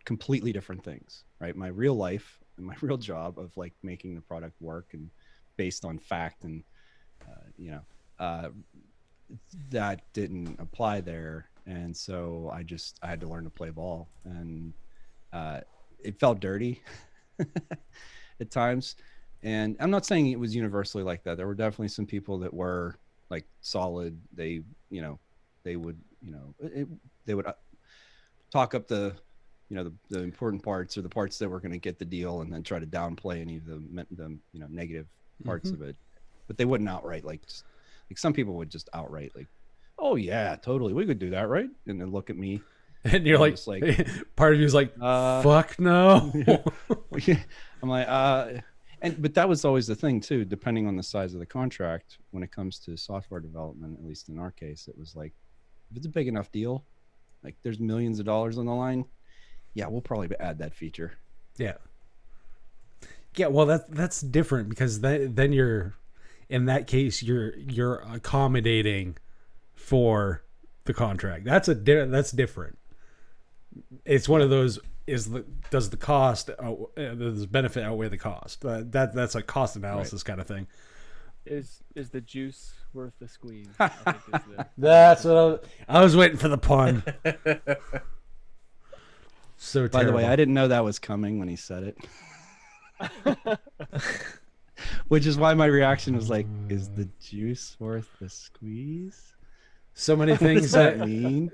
completely different things, right? My real life and my real job of like making the product work and based on fact, and that didn't apply there. And so I had to learn to play ball, and it felt dirty at times. And I'm not saying it was universally like that. There were definitely some people that were like solid. They would talk up the important parts, or the parts that were going to get the deal, and then try to downplay any of the negative parts of it. But they wouldn't outright like some people would just outright like, oh yeah, totally, we could do that, right? And then look at me, and you're like, part of you is like, fuck no. I'm like, but that was always the thing too, depending on the size of the contract. When it comes to software development, at least in our case, it was like, if it's a big enough deal, like there's millions of dollars on the line, yeah, we'll probably add that feature. Yeah. Well, that's different, because then you're, in that case, you're accommodating for the contract. That's different. It's one of those, does the cost, does benefit outweigh the cost? That's a cost analysis kind of thing. Is the juice worth the squeeze? I think is that's what I was waiting for, the pun. So by the way, I didn't know that was coming when he said it. Which is why my reaction was like, is the juice worth the squeeze? So many things that mean.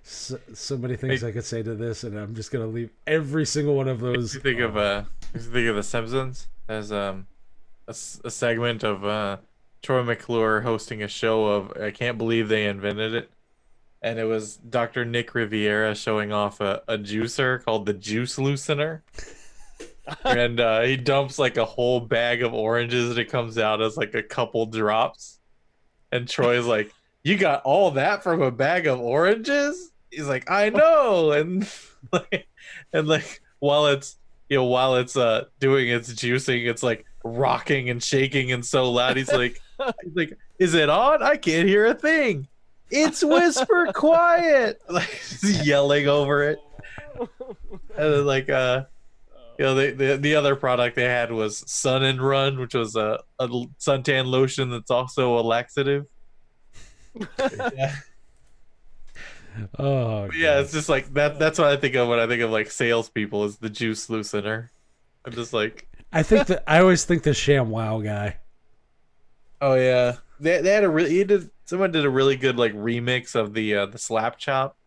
So many things I could say to this, and I'm just gonna leave every single one of those. You think of The Simpsons as a segment of Troy McClure hosting a show of, I can't believe they invented it, and it was Dr. Nick Riviera showing off a juicer called the Juice Loosener. and he dumps like a whole bag of oranges, and it comes out as like a couple drops. And Troy's like, "You got all that from a bag of oranges?" He's like, "I know." And like while it's doing its juicing, it's like rocking and shaking and so loud. He's like, "Is it on? I can't hear a thing. It's whisper quiet." Like he's yelling over it. And then like the other product they had was Sun and Run, which was a suntan lotion that's also a laxative. Yeah. Oh, But yeah, God. it's just like that. That's what I think of when I think of like salespeople is the juice loosener. I'm just like, I always think the ShamWow guy. oh yeah, they had a really someone did a really good like remix of the slap chop.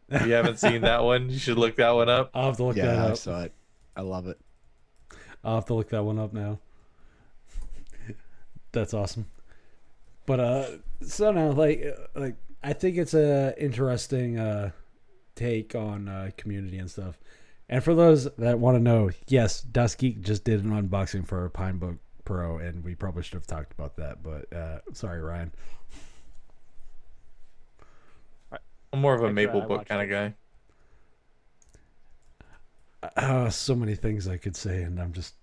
If you haven't seen that one, you should look that one up. I'll have to look that Yeah, I up. saw it. I love it. I'll have to look that one up now. That's awesome. But so now like I think it's a interesting take on community and stuff. And for those that want to know, yes, Dust Geek just did an unboxing for Pinebook Pro, and we probably should have talked about that. But sorry, Ryan. I'm more of a I Maple Book watched kind of it. guy. So many things I could say, and I'm just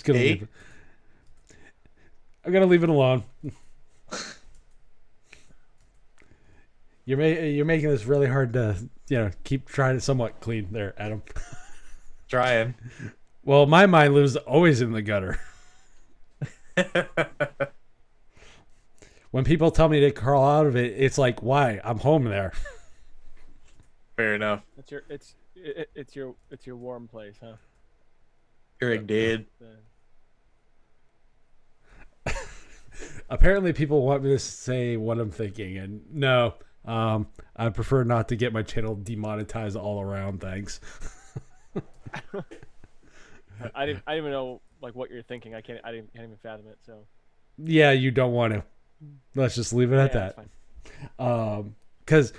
gonna Hey? leave it. I'm gonna leave it alone. You're making this really hard to keep trying to somewhat clean there, Adam. Trying. Well, my mind lives always in the gutter. When people tell me to crawl out of it, it's like, why? I'm home there. Fair enough. It's your warm place, huh? Eric did. Apparently, people want me to say what I'm thinking, and no, I prefer not to get my channel demonetized all around. Thanks. I didn't even know like what you're thinking. I can't even fathom it. So Yeah, you don't want to. Let's just leave it at that's that. fine. Because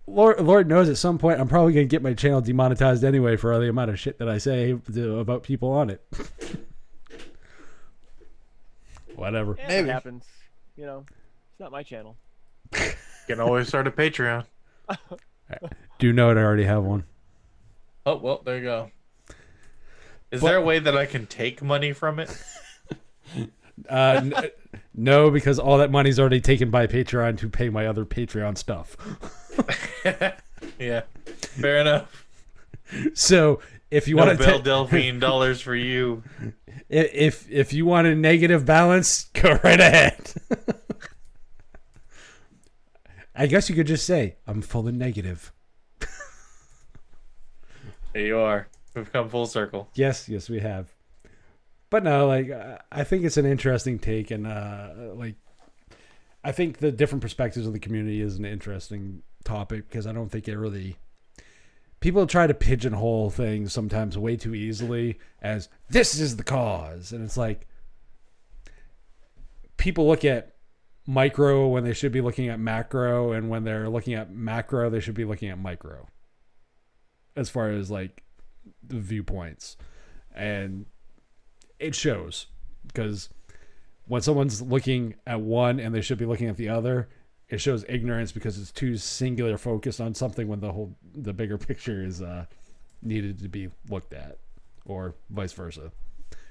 Lord knows at some point I'm probably gonna get my channel demonetized anyway for the amount of shit that I say about people on it. Whatever. Yeah, Maybe. it happens. It's not my channel. You can always start a Patreon. Do you know I already have one? Oh well, there you go. Is there a way that I can take money from it? No, because all that money's already taken by Patreon to pay my other Patreon stuff. Yeah, fair enough. So if you No want Belle to, Delphine dollars for you. if you want a negative balance, go right ahead. I guess you could just say I'm full of negative. There you are. We've come full circle. Yes, we have. But no, like I think it's an interesting take, and like I think the different perspectives of the community is an interesting topic because I don't think it really. People try to pigeonhole things sometimes way too easily as this is the cause, and it's like people look at micro when they should be looking at macro, and when they're looking at macro, they should be looking at micro. As far as like the viewpoints, and it shows because when someone's looking at one and they should be looking at the other, it shows ignorance because it's too singular focused on something when the bigger picture is needed to be looked at, or vice versa.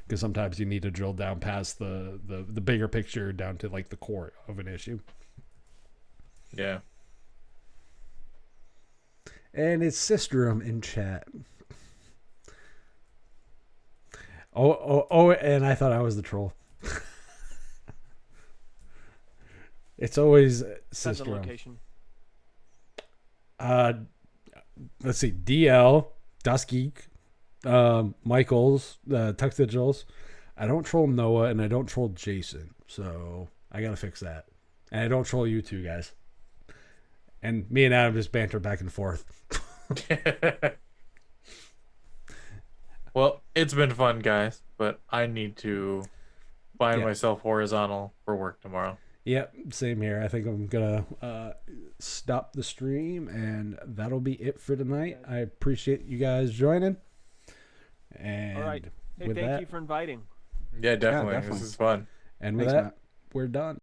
Because sometimes you need to drill down past the bigger picture down to like the core of an issue. Yeah. And it's Sistrum in chat. Oh, and I thought I was the troll. It's always Depends on Sistrum. location. Let's see. DL, Dusky, Michaels, Tux Digitals. I don't troll Noah and I don't troll Jason. So I got to fix that. And I don't troll you two guys. And me and Adam just banter back and forth. Well, it's been fun, guys, but I need to find Yeah. myself horizontal for work tomorrow. Yep, same here. I think I'm going to stop the stream, and that'll be it for tonight. I appreciate you guys joining. And All right. Hey, with thank that, you for inviting. Yeah, definitely. definitely. This is fun. and with Thanks, that, Matt. we're done.